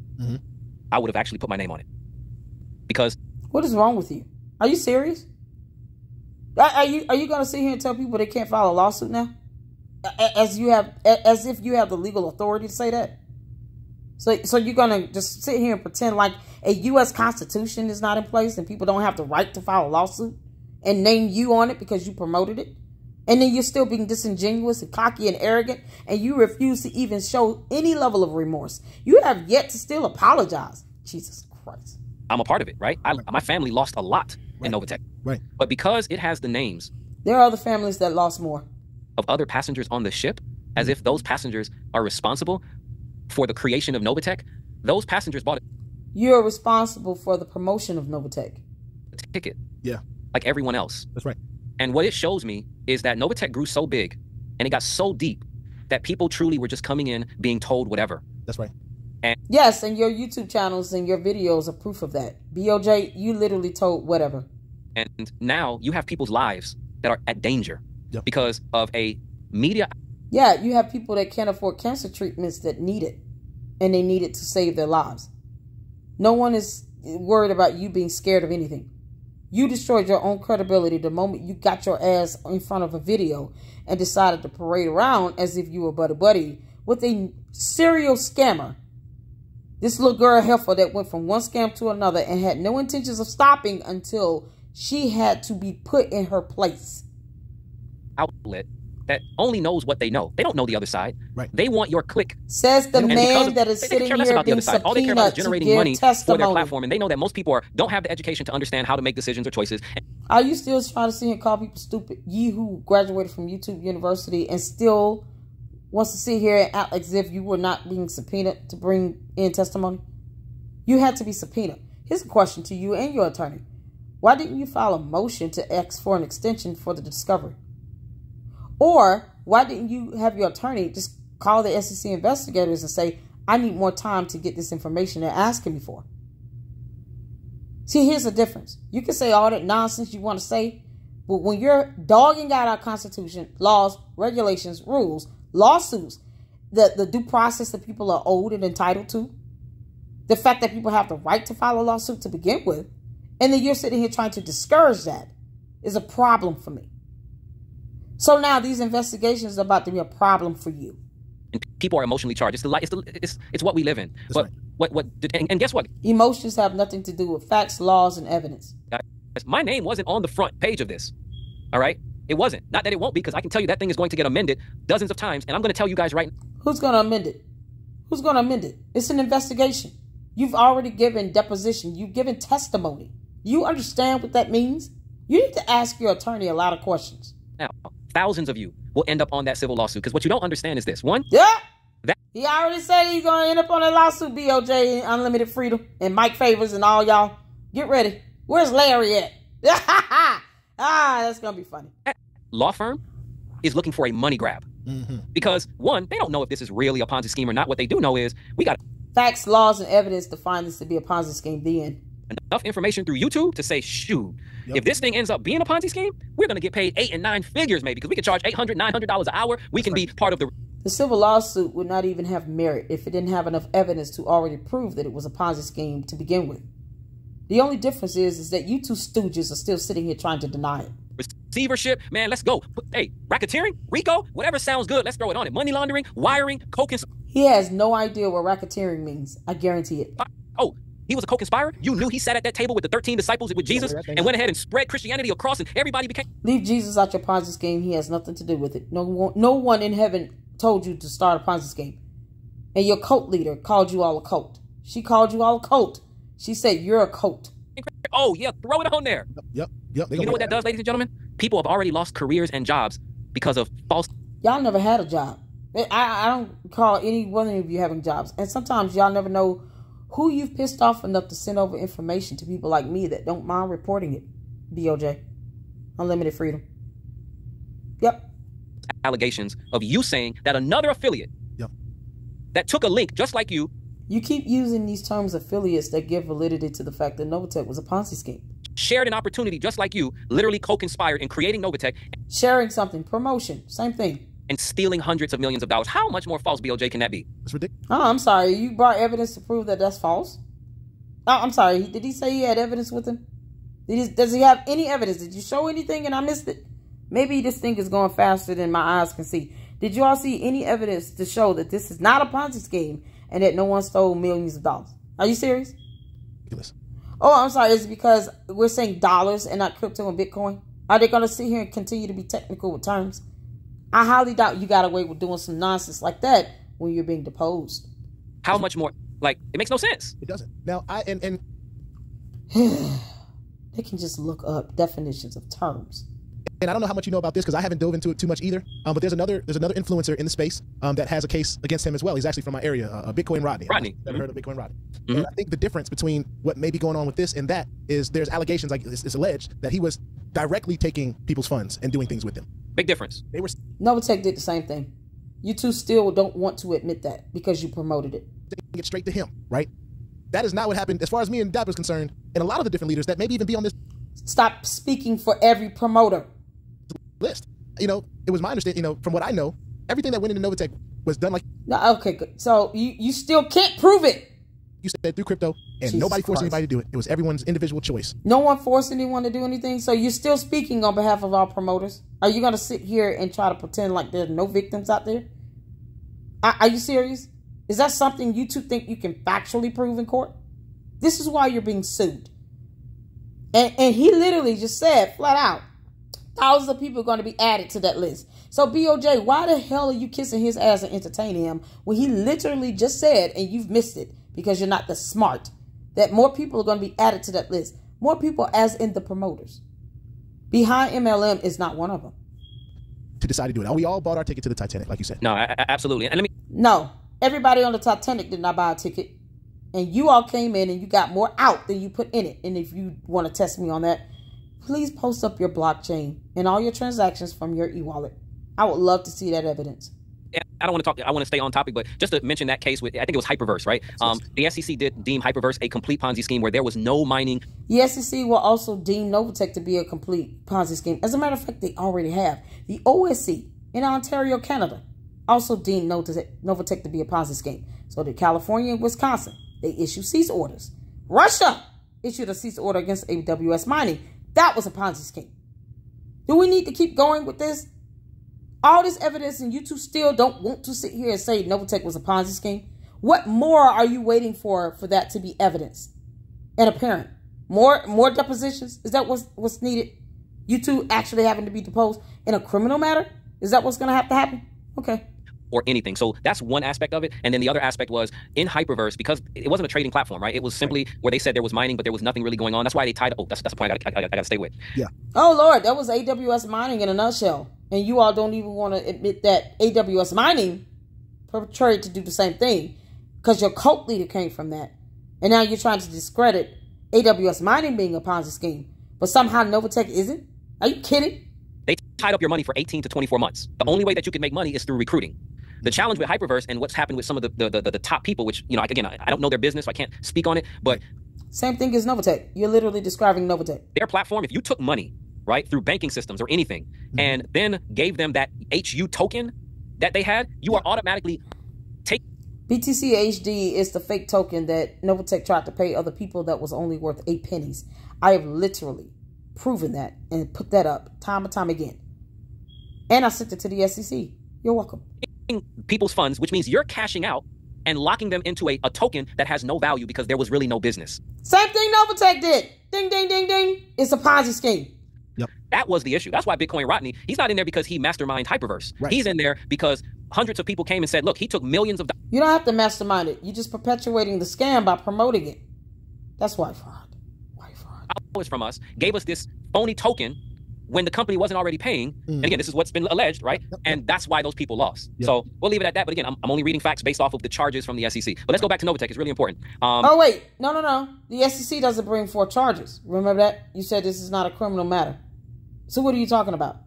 I would have actually put my name on it. Because what is wrong with you? Are you serious? Are you going to sit here and tell people they can't file a lawsuit now? As if you have the legal authority to say that? So you're going to just sit here and pretend like a U.S. Constitution is not in place and people don't have the right to file a lawsuit and name you on it because you promoted it? And then you're still being disingenuous and cocky and arrogant, and you refuse to even show any level of remorse. You have yet to still apologize. Jesus Christ. I'm a part of it, right? My family lost a lot in NovaTech. Right. But because it has the names, there are other families that lost more, of other passengers on the ship, as if those passengers are responsible for the creation of NovaTech. Those passengers bought it. You're responsible for the promotion of NovaTech. Ticket. Yeah. Like everyone else. That's right. And what it shows me is that NovaTech grew so big and it got so deep that people truly were just coming in being told whatever. That's right. And yes, and your YouTube channels and your videos are proof of that. BOJ, you literally told whatever. And now you have people's lives that are at danger because of a media. Yeah, you have people that can't afford cancer treatments that need it, and they need it to save their lives. No one is worried about you being scared of anything. You destroyed your own credibility the moment you got your ass in front of a video and decided to parade around as if you were buddy-buddy with a serial scammer. This little girl heifer that went from one scam to another and had no intentions of stopping until she had to be put in her place. Outlet that only knows what they know. They don't know the other side. Right. They want your click. Says the man that is sitting here being subpoenaed all they care about is generating money for their testimony. platform, and they know that most people don't have the education to understand how to make decisions or choices. Are you still trying to sit here and call people stupid? You who graduated from YouTube University and still wants to sit here and act as if you were not being subpoenaed to bring in testimony? You had to be subpoenaed. Here's a question to you and your attorney. Why didn't you file a motion to ask for an extension for the discovery? Or why didn't you have your attorney just call the SEC investigators and say, I need more time to get this information they're asking me for? See, here's the difference. You can say all that nonsense you want to say, but when you're dogging out our Constitution, laws, regulations, rules, lawsuits, the due process that people are owed and entitled to, the fact that people have the right to file a lawsuit to begin with, and then you're sitting here trying to discourage that is a problem for me. So now these investigations are about to be a problem for you. And people are emotionally charged. It's what we live in. That's But right. and guess what? Emotions have nothing to do with facts, laws, and evidence. Guys, my name wasn't on the front page of this. All right? It wasn't. Not that it won't be, because I can tell you that thing is going to get amended dozens of times, and I'm going to tell you guys right now. Who's going to amend it? Who's going to amend it? It's an investigation. You've already given deposition. You've given testimony. You understand what that means? You need to ask your attorney a lot of questions. Now, thousands of you will end up on that civil lawsuit, because what you don't understand is this. One, he already said he's going to end up on a lawsuit, BOJ, Unlimited Freedom, and Mike Favors and all y'all. Get ready. Where's Larry at? That's going to be funny. that law firm is looking for a money grab. Because, one, they don't know if this is really a Ponzi scheme or not. What they do know is we got Facts, laws, and evidence to find this to be a Ponzi scheme. The end. enough information through YouTube to say, shoot, if this thing ends up being a Ponzi scheme, we're going to get paid 8 and 9 figures maybe, because we can charge $800, $900 an hour. We can be part of the... The civil lawsuit would not even have merit if it didn't have enough evidence to already prove that it was a Ponzi scheme to begin with. The only difference is that you two stooges are still sitting here trying to deny it. Receivership, man, let's go. Hey, racketeering, RICO, whatever sounds good, let's throw it on it. Money laundering, wiring, co-conspiracy. He has no idea what racketeering means. I guarantee it. Oh, he was a co-conspirator? You knew he sat at that table with the 13 disciples with Jesus and went ahead and spread Christianity across, and everybody became... Leave Jesus out your Ponzi scheme. He has nothing to do with it. No one in heaven told you to start a Ponzi scheme. And your cult leader called you all a cult. She called you all a cult. She said you're a cult. Oh, yeah, throw it on there. Yep. You know what that does, ladies and gentlemen? People have already lost careers and jobs because of false... Y'all never had a job. I don't call any one of you having jobs. And sometimes y'all never know who you've pissed off enough to send over information to people like me that don't mind reporting it. BOJ. Unlimited Freedom. Yep. allegations of you saying that another affiliate that took a link just like you. You keep using these terms affiliates that give validity to the fact that NovaTech was a Ponzi scheme. Shared an opportunity just like you, literally co-conspired in creating NovaTech. Sharing something, promotion, same thing. And stealing hundreds of millions of dollars. How much more false, BOJ, can that be? It's ridiculous. Oh, I'm sorry. You brought evidence to prove that that's false? Oh, I'm sorry. Did he say he had evidence with him? Does he have any evidence? Did you show anything and I missed it? Maybe this thing is going faster than my eyes can see. Did you all see any evidence to show that this is not a Ponzi scheme and that no one stole millions of dollars? Are you serious? Ridiculous. Oh, I'm sorry. Is it because we're saying dollars and not crypto and Bitcoin? Are they going to sit here and continue to be technical with terms? I highly doubt you got away with doing some nonsense like that when you're being deposed. How much more? Like, it makes no sense. It doesn't. Now, They can just look up definitions of terms. And I don't know how much you know about this because I haven't dove into it too much either. But there's another influencer in the space that has a case against him as well. He's actually from my area, Bitcoin Rodney. Never heard of Bitcoin Rodney. And I think the difference between what may be going on with this and that is there's allegations, like it's alleged, that he was directly taking people's funds and doing things with them. Big difference. They were. NovaTech did the same thing. You two still don't want to admit that because you promoted it. Get straight to him, right? That is not what happened as far as me and Dapper's concerned, and a lot of the different leaders that maybe even be on this. Stop speaking for every promoter. List. You know, it was my understanding, you know, from what I know, everything that went into NovaTech was done like. No, okay, good. So you still can't prove it. You said through crypto, and Jesus nobody forced Christ. anybody to do it. It was everyone's individual choice. No one forced anyone to do anything. So you're still speaking on behalf of our promoters. Are you going to sit here and try to pretend like there's no victims out there? Are you serious? Is that something you two think you can factually prove in court? This is why you're being sued. And he literally just said flat out, thousands of people are going to be added to that list. So BOJ, why the hell are you kissing his ass and entertaining him when he literally just said, and you've missed it because you're not the smart, that more people are going to be added to that list. More people as in the promoters. Behind MLM is not one of them. To decide to do it. And we all bought our ticket to the Titanic, like you said. No, absolutely. And let me. No, everybody on the Titanic did not buy a ticket. And you all came in and you got more out than you put in it. And if you want to test me on that, please post up your blockchain and all your transactions from your e-wallet. I would love to see that evidence. I don't want to talk. I want to stay on topic, but just to mention that case with, I think it was Hyperverse, right? The SEC did deem Hyperverse a complete Ponzi scheme where there was no mining. The SEC will also deem NovaTech to be a complete Ponzi scheme. As a matter of fact, they already have. The OSC in Ontario, Canada, also deemed NovaTech to be a Ponzi scheme. So did California and Wisconsin. They issued cease orders. Russia issued a cease order against AWS mining. That was a Ponzi scheme. Do we need to keep going with this? All this evidence and you two still don't want to sit here and say NovaTech was a Ponzi scheme? What more are you waiting for that to be evidence and apparent? More depositions? Is that what's needed? You two actually having to be deposed in a criminal matter? Is that what's going to have to happen? Okay. Or anything. So that's one aspect of it. And then the other aspect was in Hyperverse, because it wasn't a trading platform, right? It was simply where they said there was mining, but there was nothing really going on. That's why they tied. Oh, that's the point I got to stay with. Yeah. Oh, Lord, that was AWS mining in a nutshell. And you all don't even want to admit that AWS mining portrayed to do the same thing because your cult leader came from that. And now you're trying to discredit AWS mining being a Ponzi scheme, but somehow NovaTech isn't? Are you kidding? They tied up your money for 18 to 24 months. The only way that you can make money is through recruiting. The challenge with Hyperverse and what's happened with some of the top people, which, you know, again, I don't know their business, so I can't speak on it, but... Same thing as NovaTech. You're literally describing NovaTech. Their platform, if you took money, right, through banking systems or anything, and then gave them that HU token that they had, you are automatically taking... BTC HD is the fake token that NovaTech tried to pay other people that was only worth 8 pennies. I have literally proven that and put that up time and time again. And I sent it to the SEC. You're welcome. People's funds, which means you're cashing out and locking them into a token that has no value because there was really no business. Same thing NovaTech did. Ding, ding, ding, ding. It's a Ponzi scheme. Yep. That was the issue. That's why Bitcoin Rodney, he's not in there because he masterminded Hyperverse. Right. He's in there because hundreds of people came and said, look, he took millions of dollars. You don't have to mastermind it. You're just perpetuating the scam by promoting it. That's why fraud. Why fraud? From us, gave us this phony token when the company wasn't already paying. And again, this is what's been alleged, right? Yep. And that's why those people lost. Yep. So we'll leave it at that. But again, I'm only reading facts based off of the charges from the SEC. But let's go back to NovaTech. It's really important. Oh, wait. No. The SEC doesn't bring forth charges. Remember that? You said this is not a criminal matter. So what are you talking about?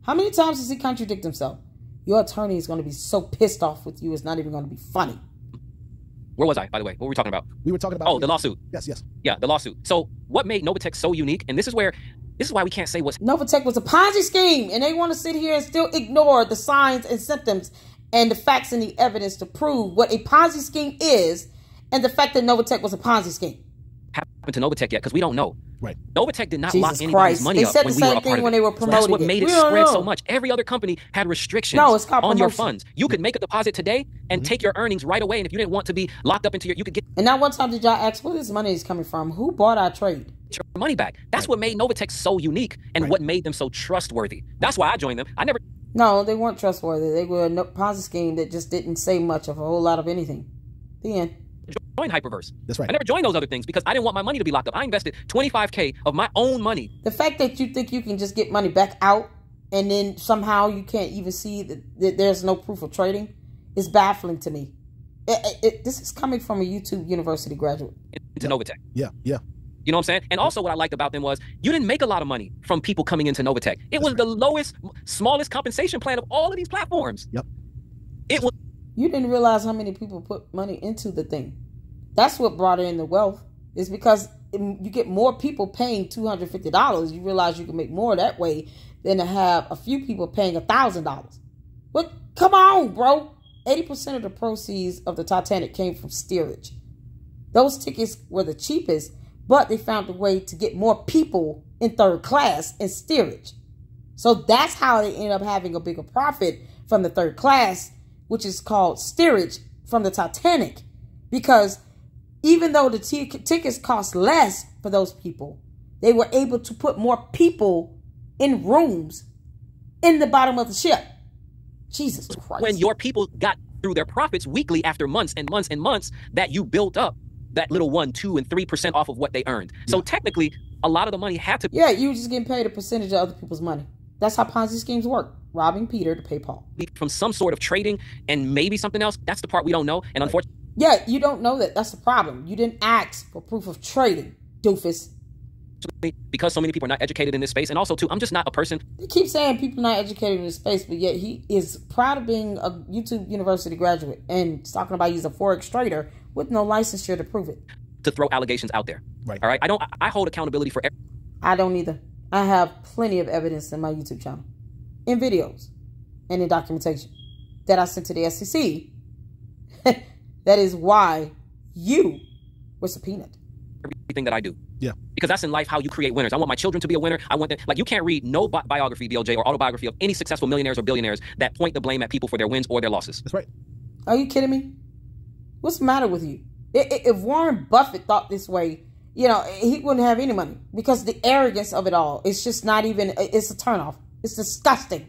How many times does he contradict himself? your attorney is going to be so pissed off with you, it's not even going to be funny. Where was I, by the way? What were we talking about? We were talking about... Oh, the lawsuit. Yes, yes. Yeah, the lawsuit. So what made NovaTech so unique, and this is why we can't say what's... NovaTech was a Ponzi scheme, and they want to sit here and still ignore the signs and symptoms and the facts and the evidence to prove what a Ponzi scheme is, and the fact that NovaTech was a Ponzi scheme. Happened to NovaTech yet, because we don't know. Right. NovaTech did not Jesus lock anybody's Christ. money They up said when the we were same a part thing of when it. they were So that's what promoting made it. it We don't spread know. so much. Every other company had restrictions No, it's called on your promotion. funds. You could make a deposit today and take your earnings right away, and if you didn't want to be locked up into you could get And not one time did y'all ask where this money is coming from. Who bought our trade? your money back. That's what made NovaTech so unique and what made them so trustworthy. That's why I joined them. I never... No, they weren't trustworthy. They were a Ponzi scheme that just didn't say much of a whole lot of anything. The end. joined Hyperverse. That's right. I never joined those other things because I didn't want my money to be locked up. I invested $25K of my own money. The fact that you think you can just get money back out and then somehow you can't even see that there's no proof of trading is baffling to me. This is coming from a YouTube University graduate. Into NovaTech. Yeah, yeah. You know what I'm saying? And also what I liked about them was you didn't make a lot of money from people coming into NovaTech. It was the lowest, smallest compensation plan of all of these platforms. Yep. It was. You didn't realize how many people put money into the thing. That's what brought in the wealth. Is because you get more people paying $250. You realize you can make more that way than to have a few people paying $1,000. But come on, bro. 80% of the proceeds of the Titanic came from steerage. Those tickets were the cheapest, but they found a way to get more people in third class in steerage. So that's how they end up having a bigger profit from the third class, which is called steerage from the Titanic. Because even though the tickets cost less for those people, they were able to put more people in rooms in the bottom of the ship. Jesus Christ. When your people got through their profits weekly after months and months and months, that you built up that little 1%, 2%, and 3% off of what they earned. So technically, a lot of the money had to... Yeah, you were just getting paid a percentage of other people's money. That's how Ponzi schemes work. Robbing Peter to pay Paul. From some sort of trading and maybe something else. That's the part we don't know. And unfortunately... Yeah, you don't know that. That's the problem. You didn't ask for proof of trading, doofus. Because so many people are not educated in this space. And also, too, I'm just not a person... They keep saying people not educated in this space, but yet he is proud of being a YouTube University graduate and talking about he's a Forex trader with no licensure to prove it. To throw allegations out there. Right. All right? I hold accountability for every... I don't either. I have plenty of evidence in my YouTube channel, in videos, and in documentation that I sent to the SEC. That is why you were subpoenaed. Everything that I do. Yeah. Because that's in life how you create winners. I want my children to be a winner. I want them, like, you can't read no biography, BLJ, or autobiography of any successful millionaires or billionaires that point the blame at people for their wins or their losses. That's right. Are you kidding me? What's the matter with you? If Warren Buffett thought this way, you know, he wouldn't have any money because the arrogance of it all, it's just not even, it's a turnoff. It's disgusting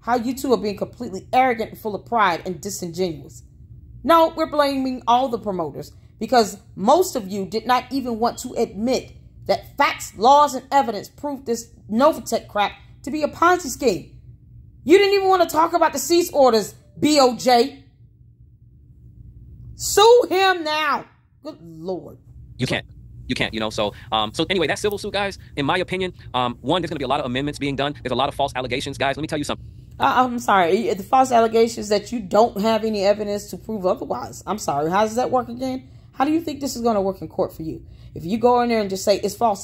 how you two are being completely arrogant and full of pride and disingenuous. No, we're blaming all the promoters because most of you did not even want to admit that facts, laws, and evidence prove this NovaTech crap to be a Ponzi scheme. You didn't even want to talk about the cease orders, BOJ. Sue him now. Good Lord. You can't. You can't, you know. So anyway, that civil suit, guys, in my opinion, one, there's going to be a lot of amendments being done. There's a lot of false allegations, guys. Let me tell you something. I'm sorry. The false allegations that you don't have any evidence to prove otherwise. I'm sorry. How does that work again? How do you think this is going to work in court for you? If you go in there and just say it's false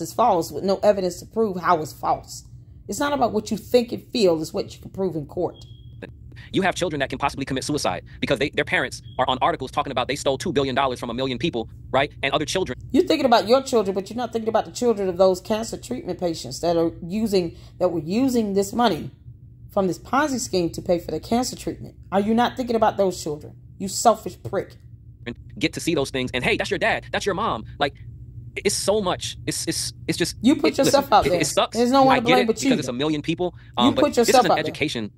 with no evidence to prove how it's false. It's not about what you think and feel. It's what you can prove in court. You have children that can possibly commit suicide because their parents are on articles talking about they stole $2 billion from 1 million people, right? And other children. You're thinking about your children, but you're not thinking about the children of those cancer treatment patients that were using this money from this Ponzi scheme to pay for their cancer treatment. Are you not thinking about those children? You selfish prick. Get to see those things. And hey, that's your dad. That's your mom. Like, it's so much. It's just. You put yourself out there. It sucks. There's no one to blame but you. Because it's 1 million people. You put yourself out there. This is an education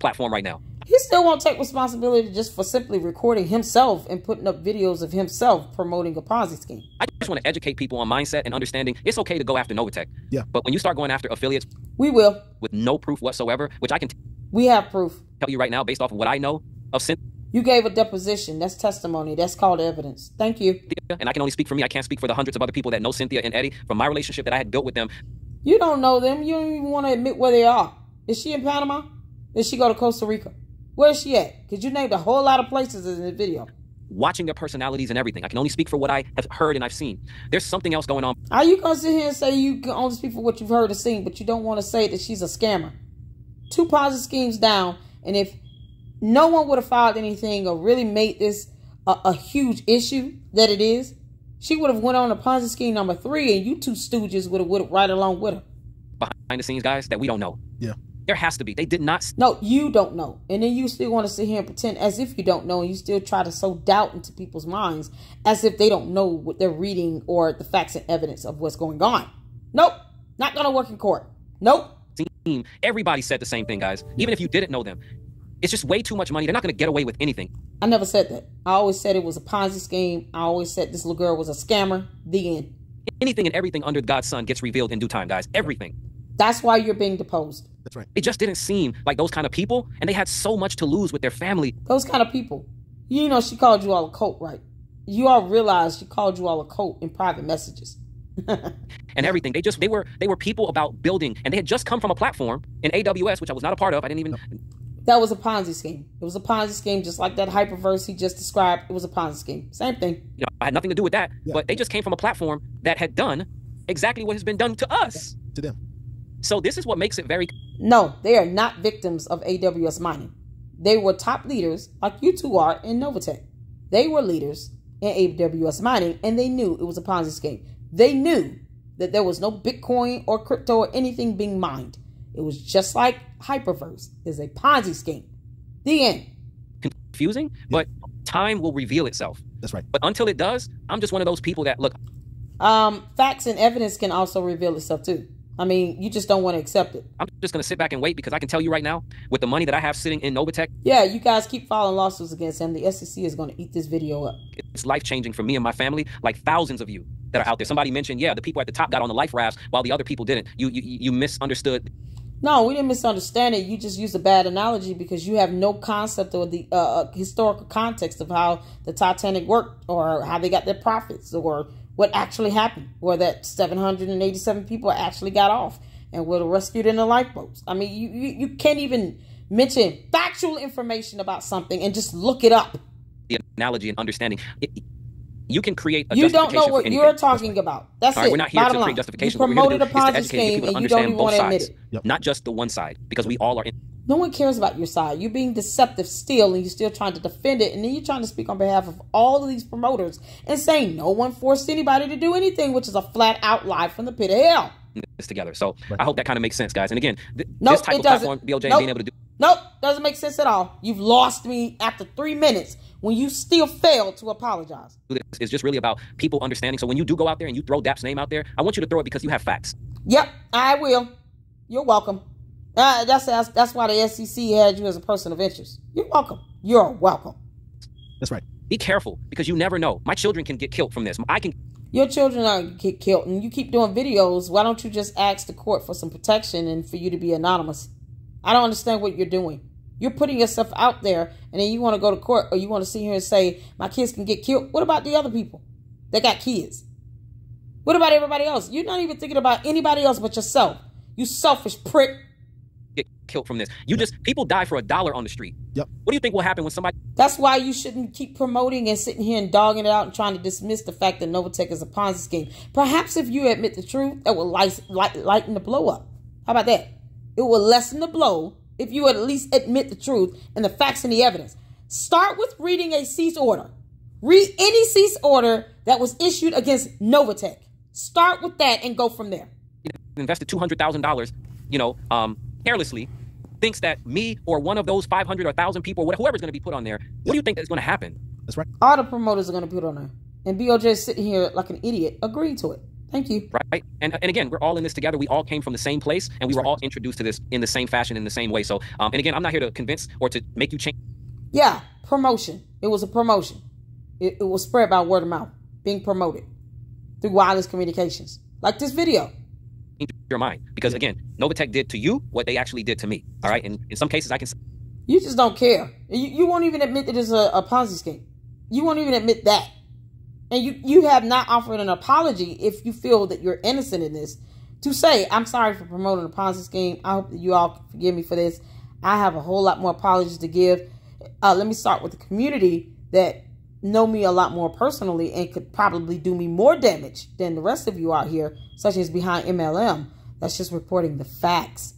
platform right now. He still won't take responsibility just for simply recording himself and putting up videos of himself promoting a Ponzi scheme. I just want to educate people on mindset and understanding it's okay to go after NovaTech. Yeah. But when you start going after affiliates, we will. With no proof whatsoever, which I can we have proof. Tell you right now based off of what I know of Cynthia. You gave a deposition. That's testimony. That's called evidence. Thank you. And I can only speak for me. I can't speak for the hundreds of other people that know Cynthia and Eddie from my relationship that I had built with them. You don't know them. You don't even want to admit where they are. Is she in Panama? Did she go to Costa Rica? Where's she at? Because you named a whole lot of places in the video. Watching their personalities and everything. I can only speak for what I have heard and I've seen. There's something else going on. How you gonna sit here and say you can only speak for what you've heard and seen, but you don't want to say that she's a scammer? 2 Ponzi schemes down, and if no one would have filed anything or really made this a huge issue that it is, she would have went on to Ponzi scheme number 3, and you 2 stooges would have right along with her. Behind the scenes, guys, that we don't know. Yeah. There has to be. They did not. No, you don't know. And then you still want to sit here and pretend as if you don't know. And you still try to sow doubt into people's minds as if they don't know what they're reading or the facts and evidence of what's going on. Nope. Not going to work in court. Nope. Everybody said the same thing, guys. Even if you didn't know them. It's just way too much money. They're not going to get away with anything. I never said that. I always said it was a Ponzi scheme. I always said this little girl was a scammer. The end. Anything and everything under God's sun gets revealed in due time, guys. Everything. That's why you're being deposed. That's right. It just didn't seem like those kind of people, and they had so much to lose with their family. Those kind of people. You know, she called you all a cult, right? You all realize she called you all a cult in private messages. And everything. They were people about building, and they had just come from a platform in AWS, which I was not a part of. I didn't even. That was a Ponzi scheme. It was a Ponzi scheme, just like that hyperverse he just described. It was a Ponzi scheme. Same thing. You know, I had nothing to do with that, but they just came from a platform that had done exactly what has been done to us. To them. So this is what makes it very... No, they are not victims of AWS mining. They were top leaders, like you 2 are, in NovaTech. They were leaders in AWS mining, and they knew it was a Ponzi scheme. They knew that there was no Bitcoin or crypto or anything being mined. It was just like Hyperverse is a Ponzi scheme. The end. Confusing, but time will reveal itself. That's right. But until it does, I'm just one of those people that, look... Facts and evidence can also reveal itself, too. I mean, you just don't want to accept it. I'm just going to sit back and wait because I can tell you right now, with the money that I have sitting in NovaTech... Yeah, you guys keep filing lawsuits against him. The SEC is going to eat this video up. It's life-changing for me and my family, like thousands of you that are out there. Somebody mentioned, yeah, the people at the top got on the life rafts while the other people didn't. You misunderstood. No, we didn't misunderstand it. You just used a bad analogy because you have no concept or the historical context of how the Titanic worked or how they got their profits or what actually happened, or that 787 people actually got off and were rescued in the lifeboats. I mean, you can't even mention factual information about something and just look it up. The analogy and understanding. You can create a you justification. You don't know what you're talking about. That's all right, it. We're not here Bottom to line. create justification. You promoted a Ponzi Ponzi scheme and you don't even want to admit it. Yep. Not just the one side, because we all are in. No one cares about your side. You're being deceptive still, and you're still trying to defend it. And then you're trying to speak on behalf of all of these promoters and saying no one forced anybody to do anything, which is a flat out lie from the pit of hell. This together. So I hope that kind of makes sense, guys. And again, nope, this type of platform, BLJ being able to do. Nope, doesn't make sense at all. You've lost me after 3 minutes when you still failed to apologize. It's just really about people understanding. So when you do go out there and you throw DAP's name out there, I want you to throw it because you have facts. Yep, I will. You're welcome. That's why the SEC had you as a person of interest. You're welcome. You're welcome. That's right. Be careful because you never know. My children can get killed from this. Your children are get killed, and you keep doing videos. Why don't you just ask the court for some protection and for you to be anonymous? I don't understand what you're doing. You're putting yourself out there, and then you want to go to court, or you want to sit here and say, my kids can get killed. What about the other people that got kids? What about everybody else? You're not even thinking about anybody else but yourself. You selfish prick. Get killed from this. People die for $1 on the street. Yep. What do you think will happen when somebody... That's why you shouldn't keep promoting and sitting here and dogging it out and trying to dismiss the fact that NovaTech is a Ponzi scheme. Perhaps if you admit the truth, that will lighten the blow up. How about that? It will lessen the blow if you at least admit the truth and the facts and the evidence. Start with reading a cease order. Read any cease order that was issued against NovaTech. Start with that and go from there. Invested $200,000, carelessly, thinks that me or one of those 500 or 1,000 people, whoever's going to be put on there, what do you think is going to happen? That's right. All the promoters are going to put on there. And BOJ is sitting here like an idiot. Agreed to it. Thank you. Right. And again, we're all in this together. We all came from the same place, and we were all introduced to this in the same fashion, in the same way. So, and again, I'm not here to convince or to make you change. Yeah, promotion. It was a promotion. It was spread by word of mouth, being promoted through wireless communications. Like this video. Your mind. Because again, NovaTech did to you what they actually did to me. All right. And in some cases, I can... You just don't care. You won't even admit that it's a Ponzi scheme. You won't even admit that. And you have not offered an apology if you feel that you're innocent in this, to say, I'm sorry for promoting a Ponzi scheme. I hope that you all forgive me for this. I have a whole lot more apologies to give. Let me start with the community that know me a lot more personally and could probably do me more damage than the rest of you out here, such as behind MLM. That's just reporting the facts.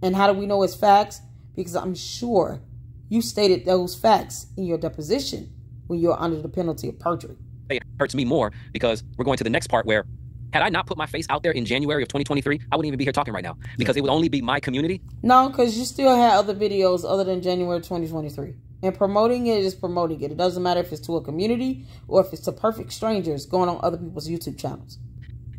And how do we know it's facts? Because I'm sure you stated those facts in your deposition when you're under the penalty of perjury. It hurts me more because we're going to the next part where, had I not put my face out there in January of 2023, I wouldn't even be here talking right now because it would only be my community. No, because you still had other videos other than January 2023. And promoting it is promoting it. It doesn't matter if it's to a community or if it's to perfect strangers going on other people's YouTube channels.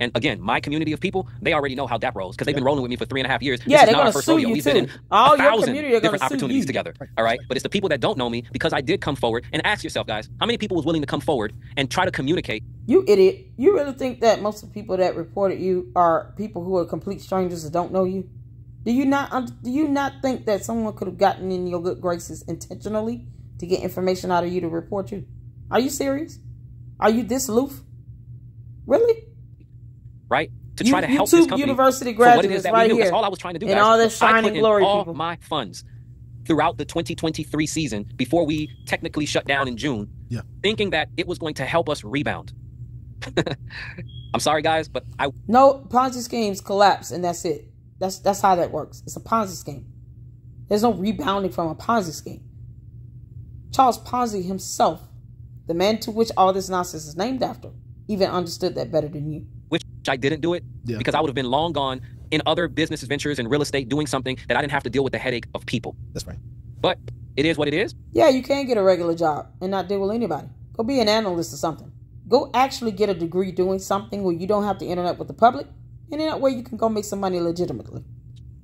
And again, my community of people, they already know how that rolls because they've been rolling with me for 3.5 years. Yeah, this is they're not going to sue you We've too. been in All 1,000 your community are going different to sue opportunities you. together. All right, but it's the people that don't know me because I did come forward. And ask yourself, guys, how many people was willing to come forward and try to communicate? You idiot! You really think that most of the people that reported you are people who are complete strangers that don't know you? Do you not think that someone could have gotten in your good graces intentionally to get information out of you to report you? Are you serious? Are you this aloof? Really? Right? To try to help this company University for what it graduates is that right we do. here. That's all I was trying to do, and guys. all this shining glory all people. My funds throughout the 2023 season before we technically shut down in June, thinking that it was going to help us rebound. I'm sorry, guys, but No, Ponzi schemes collapse and that's it. That's how that works. It's a Ponzi scheme. There's no rebounding from a Ponzi scheme. Charles Ponzi himself, the man to which all this nonsense is named after, even understood that better than you. Which I didn't do it because I would have been long gone in other business ventures and real estate doing something that I didn't have to deal with the headache of people. That's right. But it is what it is. Yeah, you can get a regular job and not deal with anybody. Go be an analyst or something. Go actually get a degree doing something where you don't have to interact with the public. And in that way, you can go make some money legitimately.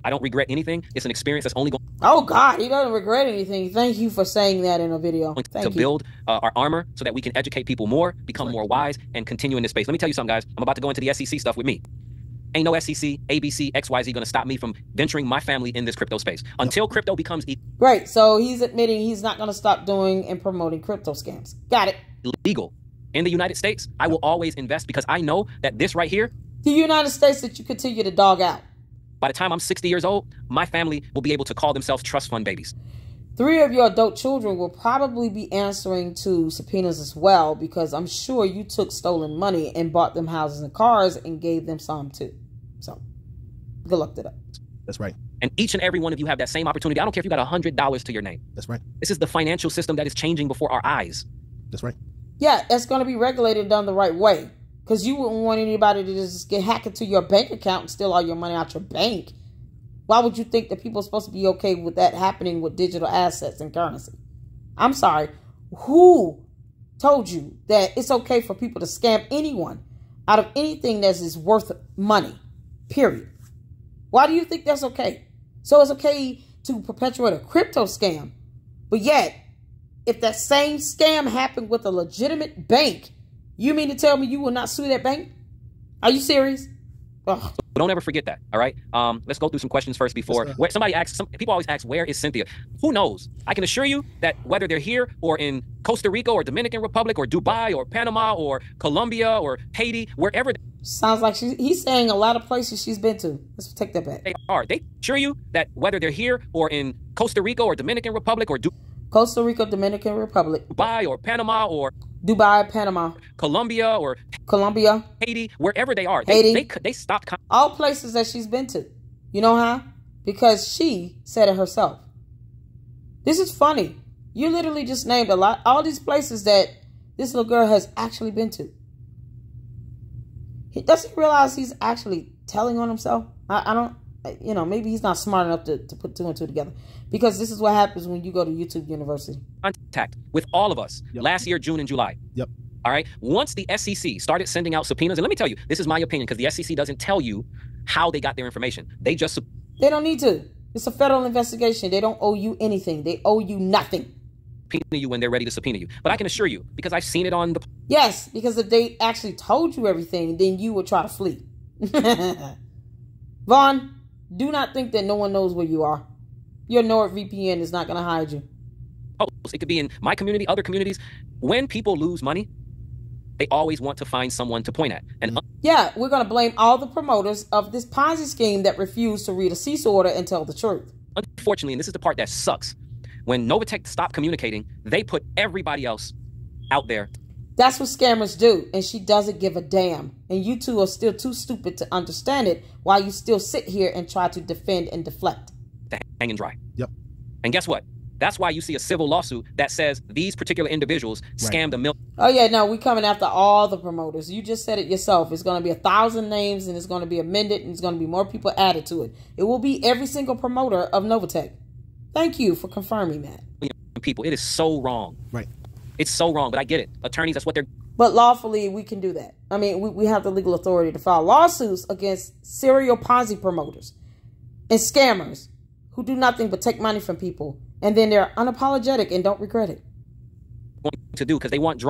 I don't regret anything. It's an experience that's only going. Oh, God, he doesn't regret anything. Thank you for saying that in a video. To build our armor so that we can educate people more, become more wise, and continue in this space. Let me tell you something, guys. I'm about to go into the SEC stuff with me. Ain't no SEC, ABC, XYZ going to stop me from venturing my family in this crypto space until crypto becomes Great. So he's admitting he's not going to stop doing and promoting crypto scams. Got it. Legal in the United States. I will always invest because I know that this right here, the United States that you continue to dog out. By the time I'm 60 years old, my family will be able to call themselves trust fund babies. 3 of your adult children will probably be answering to subpoenas as well, because I'm sure you took stolen money and bought them houses and cars and gave them some too. So good luck to that. That's right. And each and every one of you have that same opportunity. I don't care if you got $100 to your name. That's right. This is the financial system that is changing before our eyes. That's right. Yeah, it's going to be regulated done the right way. Because you wouldn't want anybody to just get hacked into your bank account and steal all your money out your bank. Why would you think that people are supposed to be okay with that happening with digital assets and currency? I'm sorry. Who told you that it's okay for people to scam anyone out of anything that is worth money? Period. Why do you think that's okay? So it's okay to perpetuate a crypto scam. But yet, if that same scam happened with a legitimate bank, you mean to tell me you will not sue that bank? Are you serious? Ugh. But don't ever forget that, all right? Let's go through some questions first before. Somebody asks, people always ask, where is Cynthia? Who knows? I can assure you that whether they're here or in Costa Rica or Dominican Republic or Dubai or Panama or Colombia or Haiti, wherever sounds like he's saying a lot of places she's been to. Let's take that back. They assure you that whether they're here or in Costa Rica or Dominican Republic or Costa Rica, Dominican Republic, Dubai or Panama or Dubai, Panama, Colombia or Colombia, Haiti, wherever they are, they stopped. All places that she's been to. You know how? Because she said it herself. This is funny. You literally just named all these places that this little girl has actually been to. Does he realize he's actually telling on himself? I don't, maybe he's not smart enough to put 2 and 2 together. Because this is what happens when you go to YouTube University. Contact with all of us last year, June and July. Yep. All right. Once the SEC started sending out subpoenas, and let me tell you, this is my opinion, because the SEC doesn't tell you how they got their information. They don't need to. It's a federal investigation. They don't owe you anything. They owe you nothing. Subpoena you when they're ready to subpoena you. But I can assure you, because I've seen it on the... Yes, because if they actually told you everything, then you would try to flee. Vaughn, do not think that no one knows where you are. Your NordVPN is not going to hide you. Oh, it could be in my community, other communities. When people lose money, they always want to find someone to point at. And yeah, we're going to blame all the promoters of this Ponzi scheme that refused to read a cease order and tell the truth. unfortunately, and this is the part that sucks, when NovaTech stopped communicating, they put everybody else out there. That's what scammers do, and she doesn't give a damn. And you two are still too stupid to understand it while you still sit here and try to defend and deflect. Hanging dry. Yep. And guess what? That's why you see a civil lawsuit that says these particular individuals scammed $1 million. Oh, yeah, no, we're coming after all the promoters. You just said it yourself. It's going to be 1,000 names, and it's going to be amended, and it's going to be more people added to it. It will be every single promoter of NovaTech. Thank you for confirming that. People, it is so wrong. Right. It's so wrong, but I get it. Attorneys, that's what they're... But lawfully, we can do that. I mean, we have the legal authority to file lawsuits against serial Ponzi promoters and scammers who do nothing but take money from people. And then they're unapologetic and don't regret it. ...to do because they want drama.